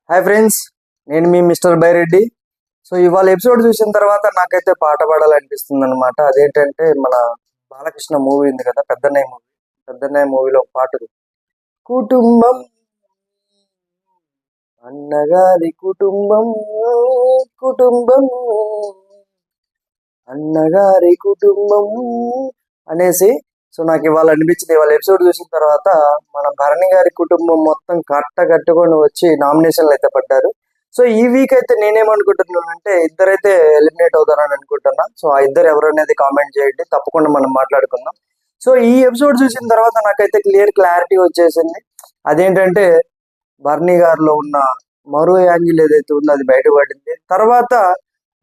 Hi friends, నేను మీ mister Byreddy. So ఇవాళ episode చూసిన తర్వాత నాకైతే పాట పాడాలనిపిస్తుంది అనమాట. అదేంటంటే మన బాలకృష్ణ మూవీ ఉంది కదా, పెద్దన్నయ్య మూవీలో ఒక పాట ఉంది. కుటుంబం, అన్నగారి కుటుంబం, కుటుంబం, అన్నగారి కుటుంబం అనేసి. సో నాకు ఇవాళ అనిపించింది, ఇవాళ ఎపిసోడ్ చూసిన తర్వాత మన భరణి గారి కుటుంబం మొత్తం కట్టుకొని వచ్చి నామినేషన్లు అయితే పడ్డారు. సో ఈ వీక్ అయితే నేనేమనుకుంటున్నానంటే ఇద్దరైతే ఎలిమినేట్ అవుతారని అనుకుంటున్నా. సో ఆ ఇద్దరు ఎవరనేది కామెంట్ చేయండి, తప్పకుండా మనం మాట్లాడుకుందాం. సో ఈ ఎపిసోడ్ చూసిన తర్వాత నాకైతే క్లారిటీ వచ్చేసింది. అదేంటంటే భరణి గారిలో ఉన్న మరో యాంగిల్ ఏదైతే ఉందో అది బయటపడింది. తర్వాత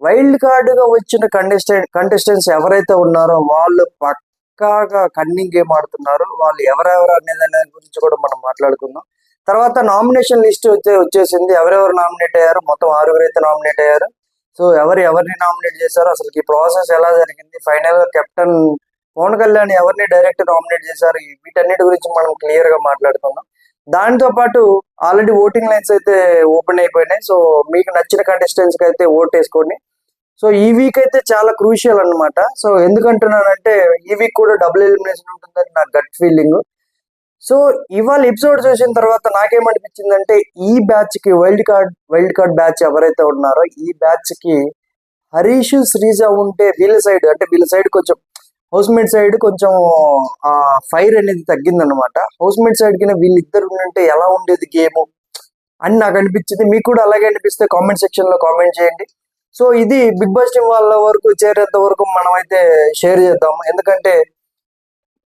వైల్డ్ కార్డ్ గా వచ్చిన కంటెస్టెంట్స్ ఎవరైతే ఉన్నారో వాళ్ళు పక్కాగా కన్నింగ్ గేమ్ ఆడుతున్నారు. వాళ్ళు ఎవరెవరు అనేది గురించి కూడా మనం మాట్లాడుకుందాం. తర్వాత నామినేషన్ లిస్ట్ వచ్చేసింది. ఎవరెవరు నామినేట్ అయ్యారు, మొత్తం 6 అయితే నామినేట్ అయ్యారు. సో ఎవరిని నామినేట్ చేశారు, అసలు ఈ ప్రాసెస్ ఎలా జరిగింది, ఫైనల్ గా కెప్టెన్ పవన్ కళ్యాణ్ ఎవరిని డైరెక్ట్ నామినేట్ చేశారు, వీటన్నిటి గురించి మనం క్లియర్ గా మాట్లాడుకుందాం. దాంతో పాటు ఆల్రెడీ ఓటింగ్ లైన్స్ అయితే ఓపెన్ అయిపోయినాయి. సో మీకు నచ్చిన కంటెస్టెంట్స్ కి అయితే ఓట్ వేసుకోండి. సో ఈ వీక్ అయితే చాలా క్రూషియల్ అన్నమాట. సో ఎందుకంటున్నానంటే ఈ వీక్ కూడా డబుల్ ఎలిమినేషన్ ఉంటుందని నా గట్ ఫీలింగ్. సో ఇవాళ ఎపిసోడ్ చూసిన తర్వాత నాకేమనిపించిందంటే ఈ బ్యాచ్ కి వైల్డ్ కార్డ్ బ్యాచ్ ఎవరైతే ఉన్నారో ఈ బ్యాచ్ కి హరీష్, శ్రీజ ఉంటే వీళ్ళ సైడ్ కొంచెం హౌస్ మేట్ సైడ్ కొంచెం ఆ ఫైర్ అనేది తగ్గిందనమాట. హౌస్ మేట్ సైడ్ కింద వీళ్ళిద్దరు ఉంటే ఎలా ఉండేది గేమ్ అని నాకు అనిపించింది. మీకు కూడా అలాగే అనిపిస్తే కామెంట్ సెక్షన్ లో కామెంట్ చేయండి. సో ఇది బిగ్ బాస్ టీం వాళ్ళ వరకు చేరేంత వరకు మనం అయితే షేర్ చేద్దాం. ఎందుకంటే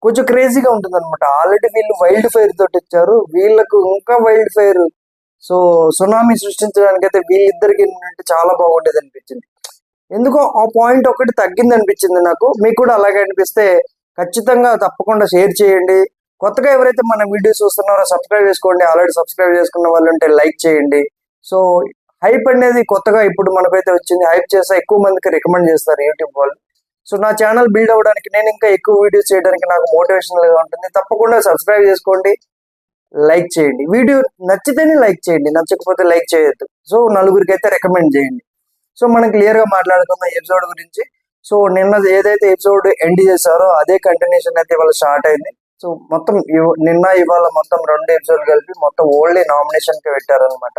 కొంచెం క్రేజీగా ఉంటుంది అనమాట. ఆల్రెడీ వీళ్ళు వైల్డ్ ఫైర్ తోటి ఇచ్చారు, వీళ్ళకు ఇంకా వైల్డ్ ఫైర్. సో సునామీ సృష్టించడానికి అయితే వీళ్ళిద్దరికి చాలా బాగుండేది అనిపించింది. ఎందుకో ఆ పాయింట్ ఒకటి తగ్గింది అనిపించింది నాకు. మీకు కూడా అలాగే అనిపిస్తే ఖచ్చితంగా తప్పకుండా షేర్ చేయండి. కొత్తగా ఎవరైతే మన వీడియోస్ చూస్తున్నారో సబ్స్క్రైబ్ చేసుకోండి. ఆల్రెడీ సబ్స్క్రైబ్ చేసుకున్న వాళ్ళు ఉంటే లైక్ చేయండి. సో హైప్ అనేది కొత్తగా ఇప్పుడు మనకైతే వచ్చింది. హైప్ చేస్తే ఎక్కువ మందికి రికమెండ్ చేస్తారు యూట్యూబ్ వాళ్ళు. సో నా ఛానల్ బిల్డ్ అవ్వడానికి, నేను ఇంకా ఎక్కువ వీడియోస్ చేయడానికి నాకు మోటివేషనల్ గా ఉంటుంది. తప్పకుండా సబ్స్క్రైబ్ చేసుకోండి, లైక్ చేయండి. వీడియో నచ్చితేనే లైక్ చేయండి, నచ్చకపోతే లైక్ చేయొద్దు. సో నలుగురికి అయితే రికమెండ్ చేయండి. సో మనం క్లియర్ గా మాట్లాడుకుందాం ఎపిసోడ్ గురించి. సో నిన్న ఏదైతే ఎపిసోడ్ ఎండ్ చేశారో అదే కంటిన్యూషన్ అయితే ఇవాళ స్టార్ట్ అయింది. సో మొత్తం నిన్న ఇవాళ మొత్తం 2 ఎపిసోడ్ కలిపి మొత్తం ఓన్లీ నామినేషన్ కి పెట్టారనమాట.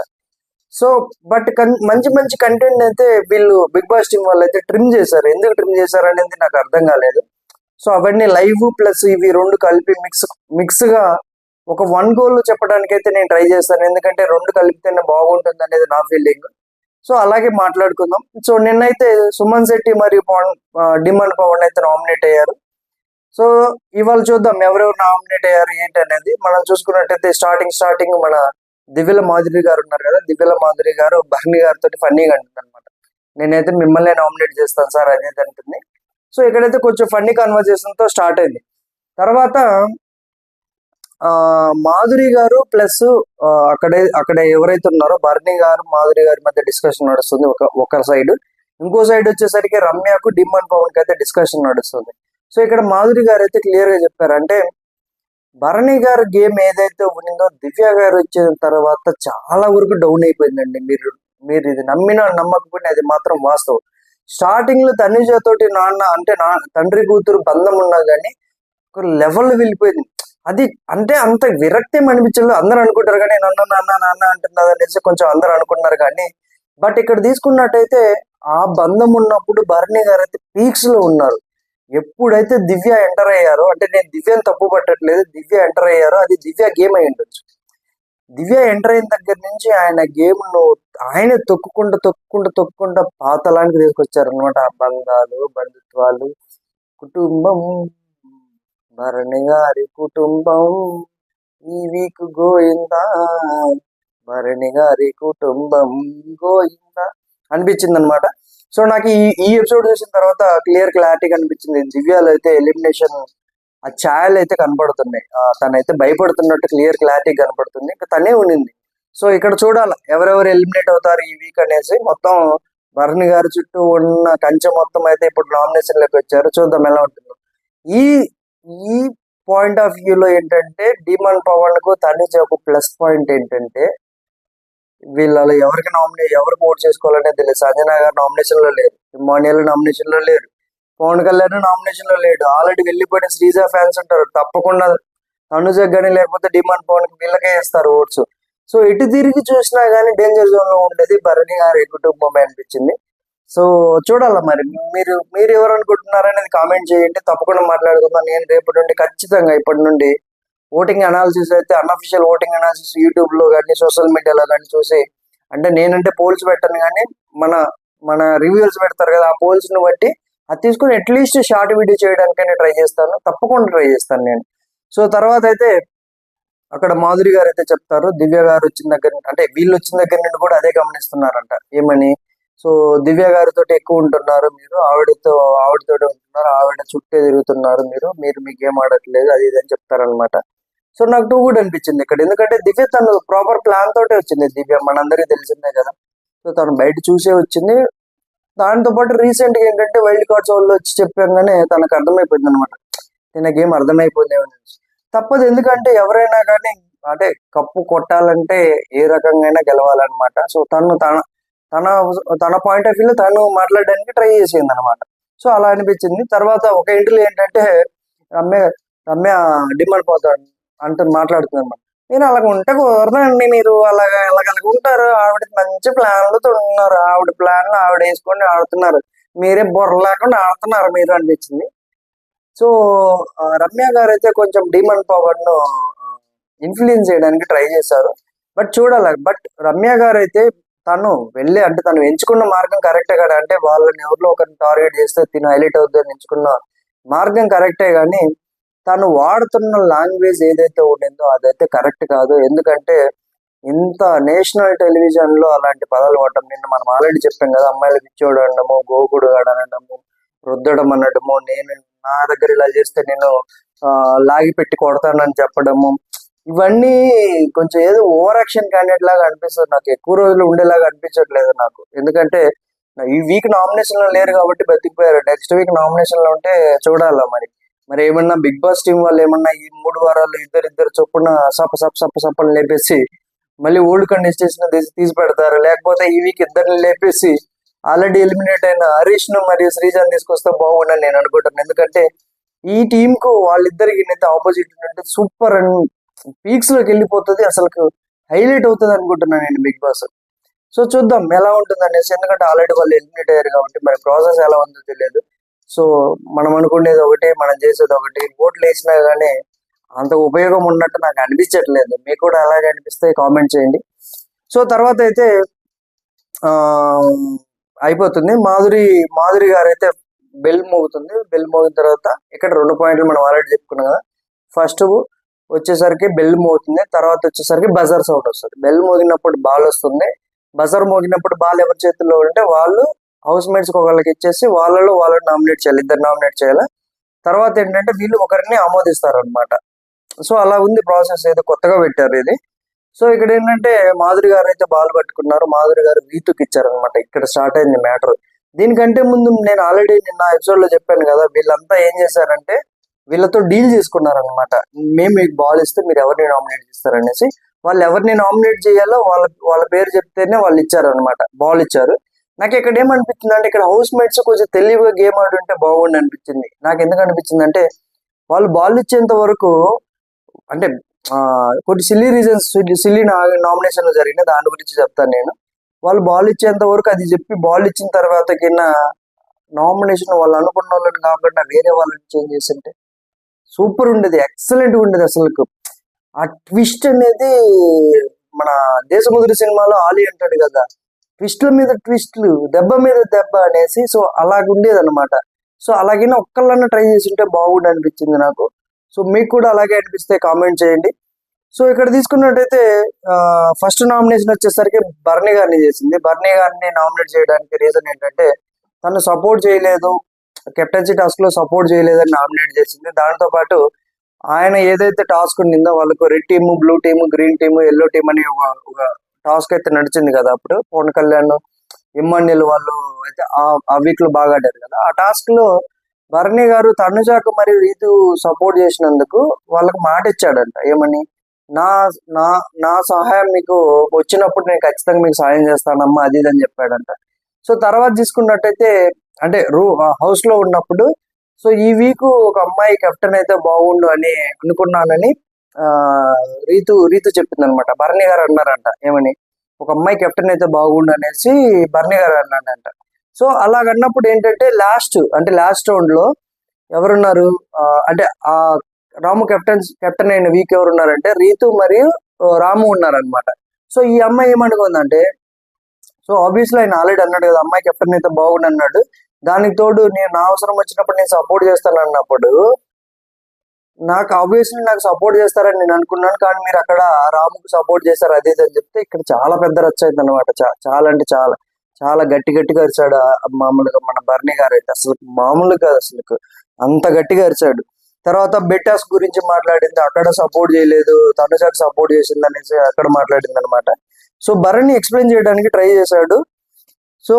సో బట్ మంచి మంచి కంటెంట్ అయితే వీళ్ళు బిగ్ బాస్ టీం వాళ్ళు అయితే ట్రిమ్ చేశారు. ఎందుకు ట్రిమ్ చేశారు అనేది నాకు అర్థం కాలేదు. సో అవన్నీ లైవ్ ప్లస్ ఇవి 2 కలిపి మిక్స్ గా ఒక 1 గోల్ చెప్పడానికి అయితే నేను ట్రై చేస్తాను. ఎందుకంటే 2 కలిపితేనే బాగుంటుంది అనేది నా ఫీలింగ్. సో అలాగే మాట్లాడుకుందాం. సో నిన్నైతే సుమన్ శెట్టి మరియు డిమాండ్ పవన్ అయితే నామినేట్ అయ్యారు. సో ఇవాళ చూద్దాం ఎవరెవరు నామినేట్ అయ్యారు ఏంటి అనేది. మనం చూసుకున్నట్టయితే స్టార్టింగ్ మన దివ్యల మాధురి గారు ఉన్నారు కదా, దివ్యల మాధురి గారు భరణి గారితో ఫన్నీగా అంటుంది అనమాట. నేనైతే మిమ్మల్ని నామినేట్ చేస్తాను సార్ అనేది అంటుంది. సో ఇక్కడైతే కొంచెం ఫన్నీ కన్వర్జేషన్ తో స్టార్ట్ అయింది. తర్వాత మాధురి గారు ప్లస్ అక్కడ ఎవరైతే ఉన్నారో భరణి గారు మాధురి గారి మధ్య డిస్కషన్ నడుస్తుంది ఒక సైడ్. ఇంకో సైడ్ వచ్చేసరికి రమ్యకు డిమాండ్ పవన్ కి అయితే డిస్కషన్ నడుస్తుంది. సో ఇక్కడ మాధురి గారు అయితే క్లియర్ గా చెప్పారు, అంటే భరణి గారు గేమ్ ఏదైతే ఉండిందో దివ్య గారు వచ్చిన తర్వాత చాలా వరకు డౌన్ అయిపోయిందండి. మీరు ఇది నమ్మకపోయినా అది మాత్రం వాస్తవం. స్టార్టింగ్ లో తనుజ తోటి తండ్రి కూతురు బంధం ఉన్నా కానీ ఒక లెవెల్ వెళ్ళిపోయింది. అది అంటే అంత విరక్తి అనిపించలేదు. అందరూ అనుకుంటారు కానీ నాన్న అంటున్నది అనేసి కొంచెం అందరూ అనుకున్నారు కానీ, బట్ ఇక్కడ తీసుకున్నట్టయితే ఆ బంధం ఉన్నప్పుడు భరణి గారు అయితే పీక్స్ లో ఉన్నారు. ఎప్పుడైతే దివ్య ఎంటర్ అయ్యారో, అంటే నేను దివ్యను తప్పు పట్టట్లేదు, దివ్య ఎంటర్ అయ్యారో అది దివ్య గేమ్ అయి ఉండొచ్చు. దివ్య ఎంటర్ అయిన దగ్గర నుంచి ఆయన గేమ్ ను ఆయన తొక్కుంటూ పాతలానికి తీసుకొచ్చారు అనమాట. ఆ బంధాలు, బంధుత్వాలు, కుటుంబం, భరణి గారి కుటుంబం ఈ వీక్ గోయిందా, భరణి గారి కుటుంబం గోయిందా అనిపించింది అనమాట. సో నాకు ఈ ఎపిసోడ్ చూసిన తర్వాత క్లారిటీ కనిపించింది. దివ్యాలు అయితే ఎలిమినేషన్ ఆ ఛాయలు అయితే కనపడుతున్నాయి. తనైతే భయపడుతున్నట్టు క్లారిటీ కనపడుతుంది. ఇంకా తనే ఉండింది. సో ఇక్కడ చూడాలి ఎవరెవరు ఎలిమినేట్ అవుతారు ఈ వీక్ అనేసి. మొత్తం భరణి గారి చుట్టూ ఉన్న కంచె మొత్తం అయితే ఇప్పుడు నామినేషన్ లోకి వచ్చారు. చూద్దాం ఎలా ఉంటుందో. ఈ ఈ పాయింట్ ఆఫ్ వ్యూలో ఏంటంటే డిమాండ్ పవన్ కు తనుజ ఒక ప్లస్ పాయింట్ ఏంటంటే వీళ్ళలో ఎవరికి ఓట్ చేసుకోవాలనే తెలియదు. సంజన గారు నామినేషన్ లో లేరు, ఇమ్మాన్యుయల్ నామినేషన్ లో లేరు, పవన్ కళ్యాణ్ నామినేషన్ లో లేడు. ఆల్రెడీ వెళ్ళిపోయిన శ్రీజ ఫ్యాన్స్ ఉంటారు, తప్పకుండా తనుజ కానీ లేకపోతే డిమాండ్ పవన్ వీళ్ళకే ఇస్తారు ఓట్స్. సో ఎటు తిరిగి చూసినా గానీ డేంజర్ జోన్ లో ఉండేది భరణి గారి కుటుంబమే అనిపించింది. సో చూడాలా మరి మీరు ఎవరు అనుకుంటున్నారనేది కామెంట్ చేయండి, తప్పకుండా మాట్లాడుకుందాం. నేను రేపటి నుండి ఖచ్చితంగా ఇప్పటి నుండి ఓటింగ్ అనాలిసిస్ అయితే అన్అఫిషియల్ ఓటింగ్ అనాలిసిస్ యూట్యూబ్ లో కానీ సోషల్ మీడియాలో కానీ చూసి, అంటే నేనంటే పోల్స్ పెట్టను కానీ మన మన రివ్యూస్ పెడతారు కదా, ఆ పోల్స్ ని బట్టి అది తీసుకుని అట్లీస్ట్ షార్ట్ వీడియో చేయడానికైనా ట్రై చేస్తాను, తప్పకుండా ట్రై చేస్తాను నేను. సో తర్వాత అయితే అక్కడ మాధురి గారు అయితే చెప్తారు, దివ్య గారు వచ్చిన దగ్గర అంటే వీళ్ళు వచ్చిన దగ్గర నుండి కూడా అదే గమనిస్తున్నారంట. ఏమని? సో దివ్య గారితో ఎక్కువ ఉంటున్నారు మీరు, ఆవిడతో ఉంటున్నారు, ఆవిడ చుట్టే తిరుగుతున్నారు మీరు మీరు మీ గేమ్ ఆడట్లేదు, అది ఇది అని చెప్తారనమాట. సో నాకు టూ గుడ్ అనిపించింది ఇక్కడ, ఎందుకంటే దివ్య తను ప్రాపర్ ప్లాన్ తోటే వచ్చింది. దివ్య మనందరికీ తెలిసిందే కదా, సో తను బయట చూసే వచ్చింది. దాంతో పాటు రీసెంట్ గా ఏంటంటే వైల్డ్ కార్డ్స్ వాళ్ళు వచ్చి చెప్పగానే తనకు అర్థమైపోయింది అనమాట, తిన గేమ్ అర్థమైపోయింది. తప్పదు, ఎందుకంటే ఎవరైనా కానీ అంటే కప్పు కొట్టాలంటే ఏ రకంగా గెలవాలన్నమాట. సో తన తన పాయింట్ ఆఫ్ వ్యూలో తను మాట్లాడడానికి ట్రై చేసింది అనమాట. సో అలా అనిపించింది. తర్వాత ఒక ఇంటర్వ్యూ ఏంటంటే రమ్య రమ్య డిమాండ్ పోతాడు అంటూ మాట్లాడుతుంది అనమాట. నేను అలాగ ఉంటే కుదరదండి, మీరు అలాగ ఉంటారు, ఆవిడ మంచి ప్లాన్లతో ఉన్నారు, ఆవిడ ప్లాన్ ఆవిడ వేసుకొని ఆడుతున్నారు, మీరే బుర్ర లేకుండా ఆడుతున్నారు మీరు అనిపించింది. సో రమ్య గారు అయితే కొంచెం డిమాండ్ పవర్ ను ఇన్ఫ్లుయెన్స్ చేయడానికి ట్రై చేశారు. బట్ చూడాలి. బట్ రమ్య గారు అయితే తను వెళ్ళి అంటే తను ఎంచుకున్న మార్గం కరెక్టే కదా, అంటే వాళ్ళని ఎవరిలో ఒకరిని టార్గెట్ చేస్తే తిను హైలైట్ అవుతుందని ఎంచుకున్న మార్గం కరెక్టే, కానీ తను వాడుతున్న లాంగ్వేజ్ ఏదైతే ఉండిందో అదైతే కరెక్ట్ కాదు. ఎందుకంటే ఇంత నేషనల్ టెలివిజన్ లో అలాంటి పదాలు వాడటం, నిన్న మనం ఆల్రెడీ చెప్పాం కదా, అమ్మాయిలు పిచ్చోడు అనడము, గోకుడు అనడము, రుద్దడం అనడము, నేను నా దగ్గర ఇలా చేస్తే నేను లాగి పెట్టి కొడతానని చెప్పడము, ఇవన్నీ కొంచెం ఏదో ఓవర్ యాక్షన్ క్యాండిడేట్ లాగా అనిపిస్తుంది నాకు, ఎక్కువ రోజులు ఉండేలాగా అనిపించట్లేదు నాకు. ఎందుకంటే ఈ వీక్ నామినేషన్ లో లేరు కాబట్టి బతికిపోయారు, నెక్స్ట్ వీక్ నామినేషన్ లో ఉంటే చూడాలా మరి ఏమన్నా బిగ్ బాస్ టీం వాళ్ళు ఏమన్నా ఈ 3 వారాలు ఇద్దరిద్దరు చొప్పున సప్పని లేపేసి మళ్ళీ ఓల్డ్ కంటెస్టెంట్స్ తీసి పెడతారు, లేకపోతే ఈ వీక్ ఇద్దరిని లేపేసి ఆల్రెడీ ఎలిమినేట్ అయిన హరీష్ ను మరియు శ్రీజాన్ తీసుకొస్తే బాగుండని నేను అనుకుంటాను. ఎందుకంటే ఈ టీం కు వాళ్ళిద్దరికి ఆపోజిట్ ఉంటే సూపర్ అండ్ పీక్స్ లోకి వెళ్ళిపోతుంది, అసలు హైలైట్ అవుతుంది అనుకుంటున్నాను నేను బిగ్ బాస్. సో చూద్దాం ఎలా ఉంటుంది అనేసి, ఎందుకంటే ఆల్రెడీ వాళ్ళు ఎలిమినేట్ అయ్యారు కాబట్టి మరి ప్రాసెస్ ఎలా ఉందో తెలియదు. సో మనం అనుకునేది ఒకటి, మనం చేసేది ఒకటి, ఓట్లు వేసినా కానీ అంత ఉపయోగం ఉన్నట్టు నాకు అనిపించట్లేదు. మీకు కూడా అలాగే అనిపిస్తే కామెంట్ చేయండి. సో తర్వాత అయితే అయిపోతుంది. మాధురి గారు అయితే బెల్ మోగుతుంది. బెల్ మోగిన తర్వాత ఇక్కడ 2 పాయింట్లు మనం ఆల్రెడీ చెప్పుకున్నాం కదా. ఫస్ట్ వచ్చేసరికి బెల్ మోగుతుంది, తర్వాత వచ్చేసరికి బజర్ సౌండ్ వస్తుంది. బెల్ మోగినప్పుడు బాల్ వస్తుంది, బజర్ మోగినప్పుడు బాల్ ఎవరి చేతుల్లో ఉంటే వాళ్ళు హౌస్ మేట్స్ ఒకళ్ళకి ఇచ్చేసి వాళ్ళని నామినేట్ చేయాలి, ఇద్దరు నామినేట్ చేయాలి. తర్వాత ఏంటంటే వీళ్ళు ఒకరిని ఆమోదిస్తారు అనమాట. సో అలా ఉంది ప్రాసెస్, ఏదో కొత్తగా పెట్టారు ఇది. సో ఇక్కడ ఏంటంటే మాధురి గారు అయితే బాల్ పట్టుకున్నారు, మాధురి గారు రీతుకి ఇచ్చారు అనమాట. ఇక్కడ స్టార్ట్ అయింది మ్యాటర్. దీనికంటే ముందు నేను ఆల్రెడీ నిన్న ఎపిసోడ్ లో చెప్పాను కదా, వీళ్ళంతా ఏం చేశారంటే వీళ్ళతో డీల్ చేసుకున్నారనమాట. మేము మీకు బాల్ ఇస్తే మీరు ఎవరిని నామినేట్ చేస్తారనేసి. వాళ్ళు ఎవరిని నామినేట్ చేయాలో వాళ్ళ పేరు చెప్తేనే వాళ్ళు ఇచ్చారు అనమాట, బాల్ ఇచ్చారు. నాకు ఇక్కడ ఏమనిపించింది అంటే ఇక్కడ హౌస్ మేట్స్ కొంచెం తెలివిగా గేమ్ ఆడుంటే బాగుండి అనిపించింది. నాకు ఎందుకు అనిపించింది అంటే వాళ్ళు బాల్ ఇచ్చేంత వరకు అంటే కొన్ని సిల్లీ రీజన్స్, సిల్లీ నామినేషన్లు జరిగిన దాని గురించి చెప్తాను నేను. వాళ్ళు బాల్ ఇచ్చేంత వరకు అది చెప్పి బాల్ ఇచ్చిన తర్వాత కింద నామినేషన్ వాళ్ళు అనుకున్న వాళ్ళని కాకుండా వేరే వాళ్ళని చేంజ్ చేస్తుంటే సూపర్ ఉండేది, ఎక్సలెంట్ ఉండేది. అసలు ఆ ట్విస్ట్ అనేది మన దేశముద్రి సినిమాలో ఆలీ అంటాడు కదా, ట్విస్ట్ల మీద ట్విస్ట్లు, దెబ్బ మీద దెబ్బ అనేసి. సో అలాగుండేది అనమాట. సో అలాగే ఒక్కళ్ళన్నా ట్రై చేసి ఉంటే బాగుండు అనిపించింది నాకు. సో మీకు కూడా అలాగే అనిపిస్తే కామెంట్ చేయండి. సో ఇక్కడ తీసుకున్నట్టయితే ఫస్ట్ నామినేషన్ వచ్చేసరికి బర్నీ గారిని చేసింది. బర్నీ గారిని నామినేట్ చేయడానికి రీజన్ ఏంటంటే తను సపోర్ట్ చేయలేదు, కెప్టెన్సీ టాస్క్ లో సపోర్ట్ చేయలేదని నామినేట్ చేసింది. దాంతో పాటు ఆయన ఏదైతే టాస్క్ ఉండిందో వాళ్ళకు red team, blue team, green team, yellow team అని ఒక టాస్క్ అయితే నడిచింది కదా. అప్పుడు పవన్ కళ్యాణ్, ఇమ్మాన్యుయల్ వాళ్ళు అయితే ఆ వీక్ లో బాగా ఆడారు కదా. ఆ టాస్క్ లో భరణి గారు తనుజాకు మరియు రీతు సపోర్ట్ చేసినందుకు వాళ్ళకి మాట ఇచ్చాడంట. ఏమని? నా నా నా సహాయం మీకు వచ్చినప్పుడు నేను ఖచ్చితంగా మీకు సహాయం చేస్తానమ్మా అది ఇది అని చెప్పాడంట. సో తర్వాత తీసుకున్నట్టయితే అంటే హౌస్ లో ఉన్నప్పుడు సో ఈ వీక్ ఒక అమ్మాయి కెప్టెన్ అయితే బాగుండు అని అనుకున్నానని ఆ రీతు చెప్పింది అనమాట. భరణి గారు అన్నారంట ఏమని, ఒక అమ్మాయి కెప్టెన్ అయితే బాగుండు అనేసి భరణి గారు అన్నాడంట. సో అలాగన్నప్పుడు ఏంటంటే లాస్ట్ రౌండ్ లో ఎవరున్నారు అంటే ఆ రాము కెప్టెన్ అయిన వీక్ ఎవరు ఉన్నారంటే రీతు మరియు రాము ఉన్నారనమాట. సో ఈ అమ్మాయి ఏమనుకుందంటే, సో ఆబ్వియస్లీ ఆయన ఆల్రెడీ అన్నాడు కదా అమ్మాయి కెప్టెన్ అయితే బాగుండు అన్నాడు. దానికి తోడు నేను నా అవసరం వచ్చినప్పుడు నేను సపోర్ట్ చేస్తాను అన్నప్పుడు నాకు సపోర్ట్ చేస్తారని నేను అనుకున్నాను, కానీ మీరు అక్కడ రాముకు సపోర్ట్ చేస్తారు అది ఇది అని చెప్తే ఇక్కడ చాలా పెద్ద రచ్చ అయింది అనమాట. చాలా అంటే చాలా చాలా గట్టిగా అరిచాడు మామూలుగా మన భరణి గారు అయితే అసలు మామూలు కాదు, అసలు అంత గట్టిగా అరిచాడు. తర్వాత బెట్టాస్ గురించి మాట్లాడింది, అక్కడ సపోర్ట్ చేయలేదు, తనుజాకి సపోర్ట్ చేసింది అనేసి అక్కడ మాట్లాడింది అనమాట. సో భరణి ఎక్స్ప్లెయిన్ చేయడానికి ట్రై చేశాడు. సో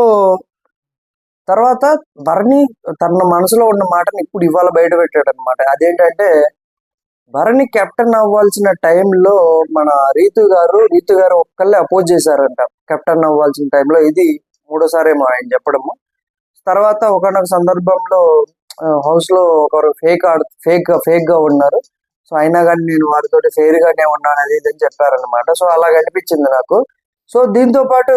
తర్వాత భరణి తన మనసులో ఉన్న మాటని ఇప్పుడు ఇవాళ బయట పెట్టాడు అనమాట. అదేంటంటే భరణి కెప్టెన్ అవ్వాల్సిన టైంలో మన రీతు గారు ఒక్కళ్ళే అపోజ్ చేశారంట కెప్టెన్ అవ్వాల్సిన టైంలో. ఇది మూడోసారి ఏమో ఆయన చెప్పడము. తర్వాత ఒకనొక సందర్భంలో హౌస్ లో ఒకరు ఫేక్ గా ఉన్నారు. సో అయినా కానీ నేను వారితో ఫెయిర్ గానే ఉన్నాను అది ఇది అని చెప్పారనమాట. సో అలాగ అనిపించింది నాకు. సో దీంతో పాటు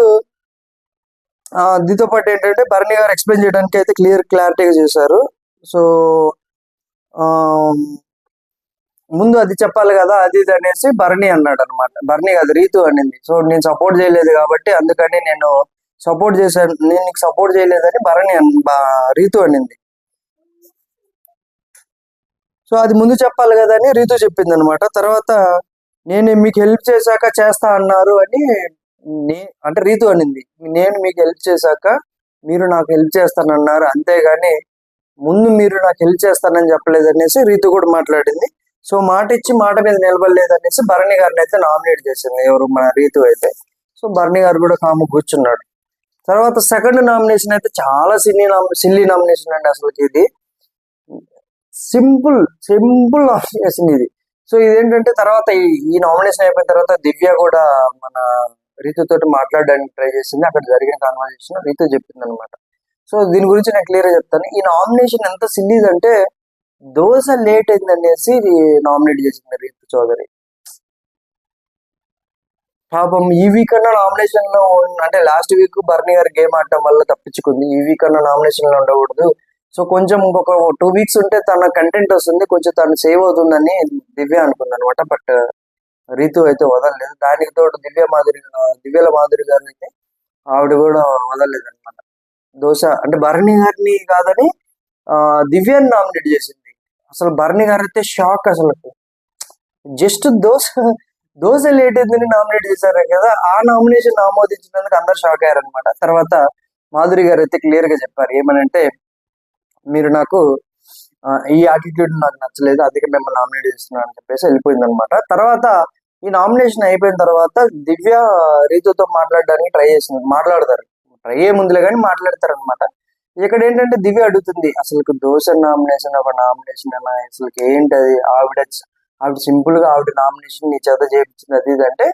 ఏంటంటే భరణి గారు ఎక్స్ప్లెయిన్ చేయడానికి అయితే క్లారిటీగా చేశారు. సో ముందు అది చెప్పాలి కదా అది ఇది అనేసి భరణి అన్నాడు అనమాట. భరణి కాదు రీతు అనింది. సో నేను సపోర్ట్ చేయలేదు కాబట్టి అందుకని నేను నీకు సపోర్ట్ చేయలేదని రీతు అనింది. సో అది ముందు చెప్పాలి కదా అని రీతు చెప్పింది అనమాట. తర్వాత నేను మీకు హెల్ప్ చేశాక చేస్తా అన్నారు అని అంటే రీతు అనింది. నేను మీకు హెల్ప్ చేశాక మీరు నాకు హెల్ప్ చేస్తానన్నారు, అంతేగాని ముందు మీరు నాకు హెల్ప్ చేస్తానని చెప్పలేదు అనేసి రీతు కూడా మాట్లాడింది. సో మాట ఇచ్చి మాట మీద నిలబడలేదు అనేసి భరణి గారిని అయితే నామినేట్ చేసింది ఎవరు మన రీతు అయితే. సో భరణి గారు కూడా కాము కూర్చున్నాడు. తర్వాత సెకండ్ నామినేషన్ అయితే చాలా సిల్లీ నామినేషన్ అండి. అసలు ఇది సింపుల్ నామినేషన్ ఇది. సో ఇదేంటంటే తర్వాత ఈ నామినేషన్ అయిపోయిన తర్వాత దివ్య కూడా మన రీతుతో మాట్లాడడానికి ట్రై చేసింది. అక్కడ జరిగిన కాన్వర్సేషన్ రీతు చెప్పింది అనమాట. సో దీని గురించి నేను క్లియర్ గా చెప్తాను. ఈ నామినేషన్ ఎంత సిల్లీస్ అంటే దోశ లేట్ అయిందనేసి నామినేట్ చేసింది రీతు చౌదరి. పాపం ఈ వీక్ అన్న నామినేషన్ లో అంటే last week Bharani garu game ఆడటం వల్ల తప్పించుకుంది. ఈ వీక్ అన్న నామినేషన్ లో ఉండకూడదు. సో కొంచెం ఇంకొక 2 weeks ఉంటే తన కంటెంట్ వస్తుంది, కొంచెం తను సేవ్ అవుతుందని దివ్య అనుకుంది అనమాట. బట్ రీతు అయితే వదలలేదు. దానికి తోడు దివ్యల మాధురి గారిని అయితే ఆవిడ కూడా వదలలేదు అనమాట. దోశ అంటే భరణి గారిని కాదని దివ్యాన్ని నామినేట్ చేసింది. అసలు భరణి గారు అయితే షాక్. అసలు జస్ట్ దోశ లేట్ అయిందని నామినేట్ చేశారు కదా, ఆ నామినేషన్ ఆమోదించినందుకు అందరు షాక్ అయ్యారనమాట. తర్వాత మాధురి గారు అయితే క్లియర్ గా చెప్పారు ఏమనంటే, మీరు నాకు ఈ యాటిట్యూడ్ నాకు నచ్చలేదు, అందుకే మిమ్మల్ని నామినేట్ చేస్తున్నాను అని చెప్పేసి వెళ్ళిపోయింది అనమాట. తర్వాత ఈ నామినేషన్ అయిపోయిన తర్వాత దివ్య రీతుతో మాట్లాడడానికి ట్రై అయ్యే ముందులే కానీ మాట్లాడతారు అనమాట. ఇక్కడ ఏంటంటే దివ్య అడుగుతుంది, అసలు దోశ నామినేషన్ ఒక నామినేషన్ అన్న, అసలు ఏంటది, ఆవిడ సింపుల్ గా ఆవిడ నామినేషన్ నీ చేత చేయించింది అది ఇది అంటే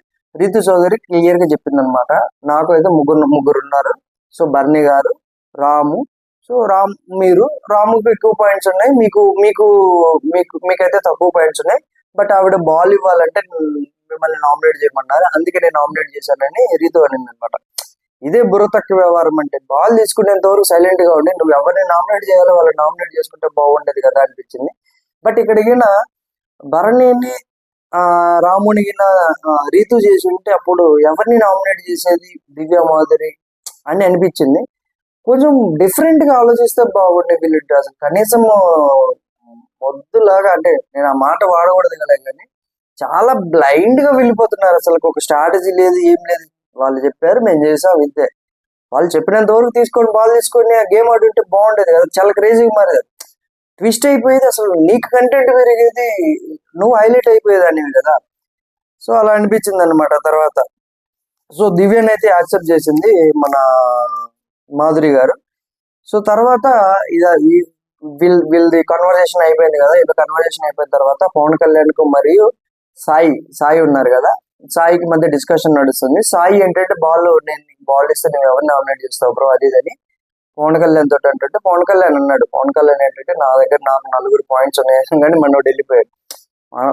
రీతు చౌదరి క్లియర్ గా చెప్పింది అనమాట. నాకు అయితే ముగ్గురు ఉన్నారు. సో భరణి గారు, రాము. సో రాముకు ఎక్కువ పాయింట్స్ ఉన్నాయి, మీకైతే తక్కువ పాయింట్స్ ఉన్నాయి. బట్ ఆవిడ బాల్ ఇవ్వాలంటే మిమ్మల్ని నామినేట్ చేయమన్నారు, అందుకే నేను నామినేట్ చేశానని రీతు అనింది అనమాట. ఇదే బుర్ర తక్కువ వ్యవహారం అంటే. బాల్ తీసుకునేంత వరకు సైలెంట్ గా ఉండి నువ్వు ఎవరిని నామినేట్ చేయాలో వాళ్ళని నామినేట్ చేసుకుంటే బాగుండేది కదా అనిపించింది. బట్ ఇక్కడ భరణిని రాముని రీతు చేసి ఉంటే అప్పుడు ఎవరిని నామినేట్ చేసేది దివ్య మాధురి అని అనిపించింది. కొంచెం డిఫరెంట్ గా ఆలోచిస్తే బాగుండే వీళ్ళు. అసలు కనీసం మొద్దులాగా, అంటే నేను ఆ మాట వాడకూడదు కదా, కానీ చాలా బ్లైండ్ గా వెళ్ళిపోతున్నారు. అసలు ఒక స్ట్రాటజీ లేదు, ఏం లేదు. వాళ్ళు చెప్పారు, మేము చేసాం, ఇంతే. వాళ్ళు చెప్పినంత వరకు బాల్ తీసుకొని గేమ్ ఆడుంటే బాగుండేది కదా. చాలా క్రేజీగా మారేది, ట్విస్ట్ అయిపోయేది. అసలు నీకు కంటెంట్ పెరిగేది, నువ్వు హైలైట్ అయిపోయేది అనేవి కదా. సో అలా అనిపించింది అనమాట. తర్వాత సో దివ్యని అయితే యాక్సెప్ట్ చేసింది మన మాధురి గారు. సో తర్వాత వీళ్ళది కన్వర్జేషన్ అయిపోయింది కదా. ఇది కన్వర్జేషన్ అయిపోయిన తర్వాత పవన్ కళ్యాణ్ కు మరియు సాయి సాయి ఉన్నారు కదా, సాయికి మధ్య డిస్కషన్ నడుస్తుంది. సాయి ఏంటంటే నేను బాల్ ఇస్తే నువ్వు ఎవరిని నామినేట్ చేస్తావు బ్రో అది ఇది అని పవన్ కళ్యాణ్ తోటి అంటే పవన్ కళ్యాణ్ అన్నాడు. పవన్ కళ్యాణ్ ఏంటంటే నా దగ్గర నాకు 4 పాయింట్స్ ఉన్నాయి కానీ మనోడు వెళ్ళిపోయాడు.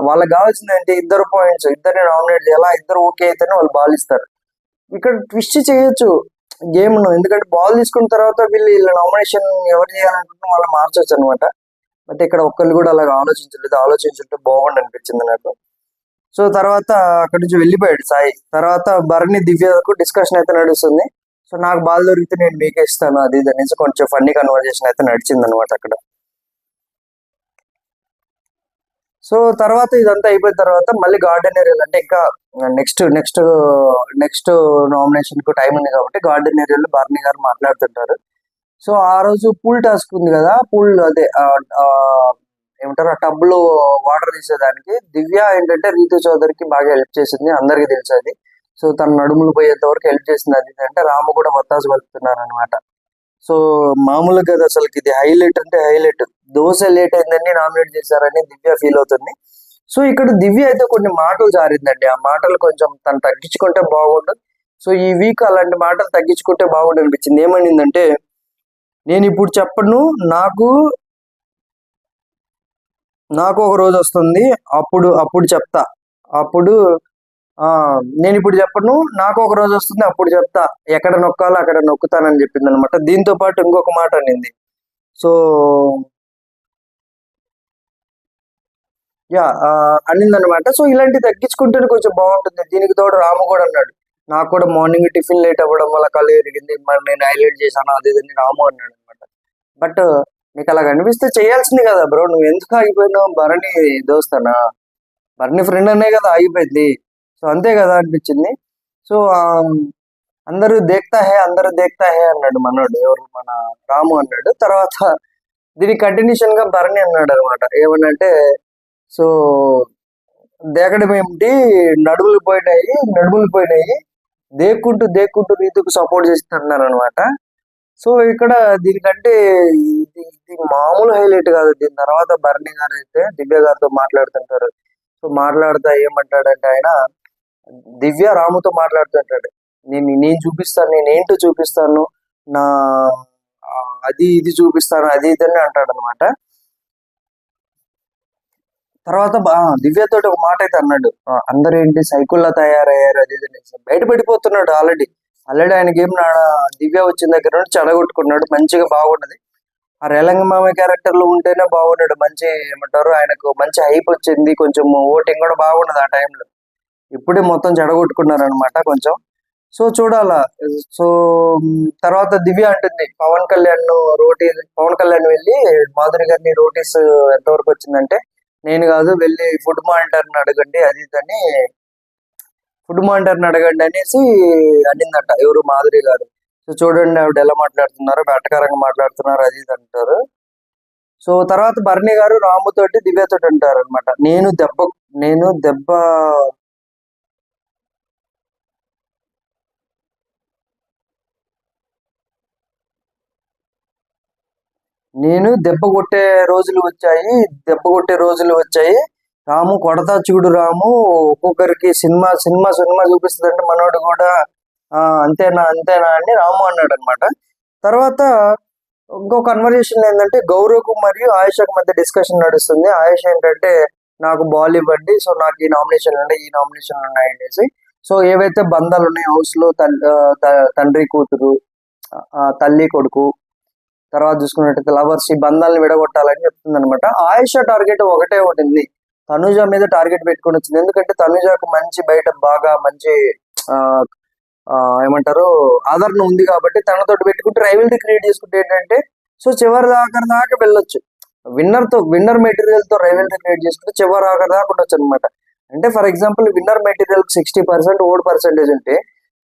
వాళ్ళకి కావాల్సింది ఏంటి, 2 పాయింట్స్, ఇద్దరిని నామినేట్ చేయాలా, ఇద్దరు ఓకే అయితేనే వాళ్ళు బాల్ ఇస్తారు. ఇక్కడ ట్విస్ట్ చేయొచ్చు గేమ్ ను, ఎందుకంటే బాల్ తీసుకున్న తర్వాత వీళ్ళ నామినేషన్ ఎవరు చేయాలనుకుంటే వాళ్ళు మార్చొచ్చు అనమాట. బట్ ఇక్కడ ఒక్కళ్ళు కూడా అలాగ ఆలోచించలేదు, ఆలోచించుంటే బాగుండి అనిపించింది నాకు. సో తర్వాత అక్కడి నుంచి వెళ్ళిపోయాడు సాయి. తర్వాత భరణి దివ్యకు డిస్కషన్ అయితే నడుస్తుంది. సో నాకు బాల్ దొరికితే నేను మీకే ఇస్తాను అది ఇది అనేసి కొంచెం ఫన్నీ కన్వర్జేషన్ అయితే నడిచింది అనమాట అక్కడ. సో తర్వాత ఇదంతా అయిపోయిన తర్వాత మళ్ళీ గార్డెన్ ఏరియాలో అంటే ఇంకా నెక్స్ట్ నెక్స్ట్ నెక్స్ట్ నామినేషన్ కు టైం ఉంది కాబట్టి గార్డెన్ ఏరియాలో భరణి గారు మాట్లాడుతుంటారు. సో ఆ రోజు పూల్ టాస్క్ ఉంది కదా, పూల్ అదే ఏమంటారు ఆ టబ్ లో వాటర్ తీసేదానికి దివ్య ఏంటంటే రీతు చౌదరికి బాగా హెల్ప్ చేసింది, అందరికి తెలుసు అది. సో తన నడుములు పోయేంత వరకు హెల్ప్ చేసింది అది అంటే రాము కూడా వత్తాసు పలుకుతున్నారు అనమాట. సో మామూలుగా కదా అసలుకి ఇది హైలైట్ అంటే హైలైట్. దోశ లేట్ అయిందని నామినేట్ చేశారని దివ్య ఫీల్ అవుతుంది. సో ఇక్కడ దివ్య అయితే కొన్ని మాటలు జారిందండి, ఆ మాటలు కొంచెం తను తగ్గించుకుంటే బాగుండు. సో ఈ వీక్ అలాంటి మాటలు తగ్గించుకుంటే బాగుండు అనిపించింది. ఏమైందంటే నేను ఇప్పుడు చెప్పను, నాకు నాకు ఒక రోజు వస్తుంది అప్పుడు అప్పుడు చెప్తా, అప్పుడు నేను ఇప్పుడు చెప్పను, నాకు ఒక రోజు వస్తుంది అప్పుడు చెప్తా, ఎక్కడ నొక్కాలో అక్కడ నొక్కుతానని చెప్పింది అనమాట. దీంతో పాటు ఇంకొక మాట అనింది. So yeah అనిందనమాట. సో ఇలాంటివి తగ్గించుకుంటేనే కొంచెం బాగుంటుంది. దీనికి తోడు రాము కూడా అన్నాడు, నాకు కూడా మార్నింగ్ టిఫిన్ లేట్ అవ్వడం వల్ల కళ్ళు ఎరిగింది, మరి నేను హైలైట్ చేశాను అది ఇది రాము అన్నాడు అనమాట. బట్ నీకు అలా కనిపిస్తే చేయాల్సింది కదా బ్రో, నువ్వు ఎందుకు ఆగిపోయినావు? భరణి దోస్తానా, భరణి ఫ్రెండ్ అనే కదా ఆగిపోయింది. సో అంతే కదా అనిపించింది. సో అందరూ దేక్తా హే అన్నాడు మనోడు, ఎవరు మన రాము అన్నాడు. తర్వాత దీని కంటిన్యూషన్ గా భరణి అన్నాడు అనమాట. ఏమనంటే సో దేకడం ఏమిటి, నడుములు పోయినాయి దేక్కుంటూ రీతుకు సపోర్ట్ చేస్తున్నారు అనమాట. సో ఇక్కడ దీనికంటే ఇది మామూలు హైలైట్ కాదు. దీని తర్వాత భరణి గారు అయితే దివ్య గారితో మాట్లాడుతుంటారు. సో మాట్లాడుతా ఏమంటాడంటే ఆయన దివ్య రాముతో మాట్లాడుతుంటాడు, నేను చూపిస్తాను, నేనేంటో చూపిస్తాను, నా అది ఇది చూపిస్తాను అది ఇదని అంటాడు అనమాట. తర్వాత దివ్యతో ఒక మాట అయితే అన్నాడు, అందరూ ఏంటి సైకిల్లా తయారయ్యారు అది ఇది బయటపడిపోతున్నాడు. ఆల్రెడీ ఆయనకి ఏం దివ్య వచ్చిన దగ్గర నుండి చెడగొట్టుకున్నాడు, మంచిగా బాగున్నది. ఆ రేలంగి మామ క్యారెక్టర్ లో ఉంటేనే బాగున్నాడు, మంచి ఏమంటారు ఆయనకు మంచి హైప్ వచ్చింది, కొంచెం ఓటింగ్ కూడా బాగున్నది ఆ టైంలో. ఇప్పుడే మొత్తం చెడగొట్టుకున్నారు అనమాట కొంచెం. సో చూడాలా. సో తర్వాత దివ్య అంటుంది పవన్ కళ్యాణ్ వెళ్ళి మాధురి గారిని రోటీస్ ఎంతవరకు వచ్చిందంటే, నేను కాదు వెళ్ళి ఫుడ్ మానిటర్ని అడగండి అది ఇదని, ఫుడ్ మానిటర్ని అడగండి అనేసి అనిందంట ఎవరు, మాధురి గారు. సో చూడండి ఆవిడ ఎలా మాట్లాడుతున్నారు, వెటకారంగా మాట్లాడుతున్నారు అది ఇది అంటారు. సో తర్వాత భరణి గారు రాముతోటి దివ్యతోటి అంటారు అనమాట, నేను దెబ్బ కొట్టే రోజులు వచ్చాయి, రాము కొడతా చూడు రాము, ఒక్కొక్కరికి సినిమా చూపిస్తుందంటే మనోడు కూడా అంతేనా అని రాము అన్నాడు అనమాట. తర్వాత ఇంకో కన్వర్జేషన్ ఏంటంటే గౌరవ్కు మరియు ఆయుషకు మధ్య డిస్కషన్ నడుస్తుంది. ఆయుష్ ఏంటంటే నాకు బాల్ ఇవ్వండి, సో నాకు ఈ నామినేషన్లు ఉన్నాయి అనేసి. సో ఏవైతే బంధాలు ఉన్నాయి హౌస్ లో, తండ్రి కూతురు, తల్లి కొడుకు, తర్వాత చూసుకున్నట్టయితే లవర్స్, ఈ బంధాలను విడగొట్టాలని చెప్తుంది అనమాట. ఆయుష టార్గెట్ ఒకటే ఉంటుంది, తనుజ మీద టార్గెట్ పెట్టుకుని వచ్చింది. ఎందుకంటే తనుజకు మంచి బయట బాగా మంచి ఏమంటారు ఆదరణ ఉంది కాబట్టి తనతోటి పెట్టుకుంటే రైవల్టీ క్రియేట్ చేసుకుంటే ఏంటంటే సో చివరి దాకా వెళ్ళొచ్చు. విన్నర్ మెటీరియల్ తో రైవల్టీ క్రియేట్ చేసుకుంటే చివరి దాకా ఉండొచ్చు అనమాట. అంటే ఫర్ ఎగ్జాంపుల్ విన్నర్ మెటీరియల్ 60% ఓడ్ పర్సెంటేజ్ ఉంటే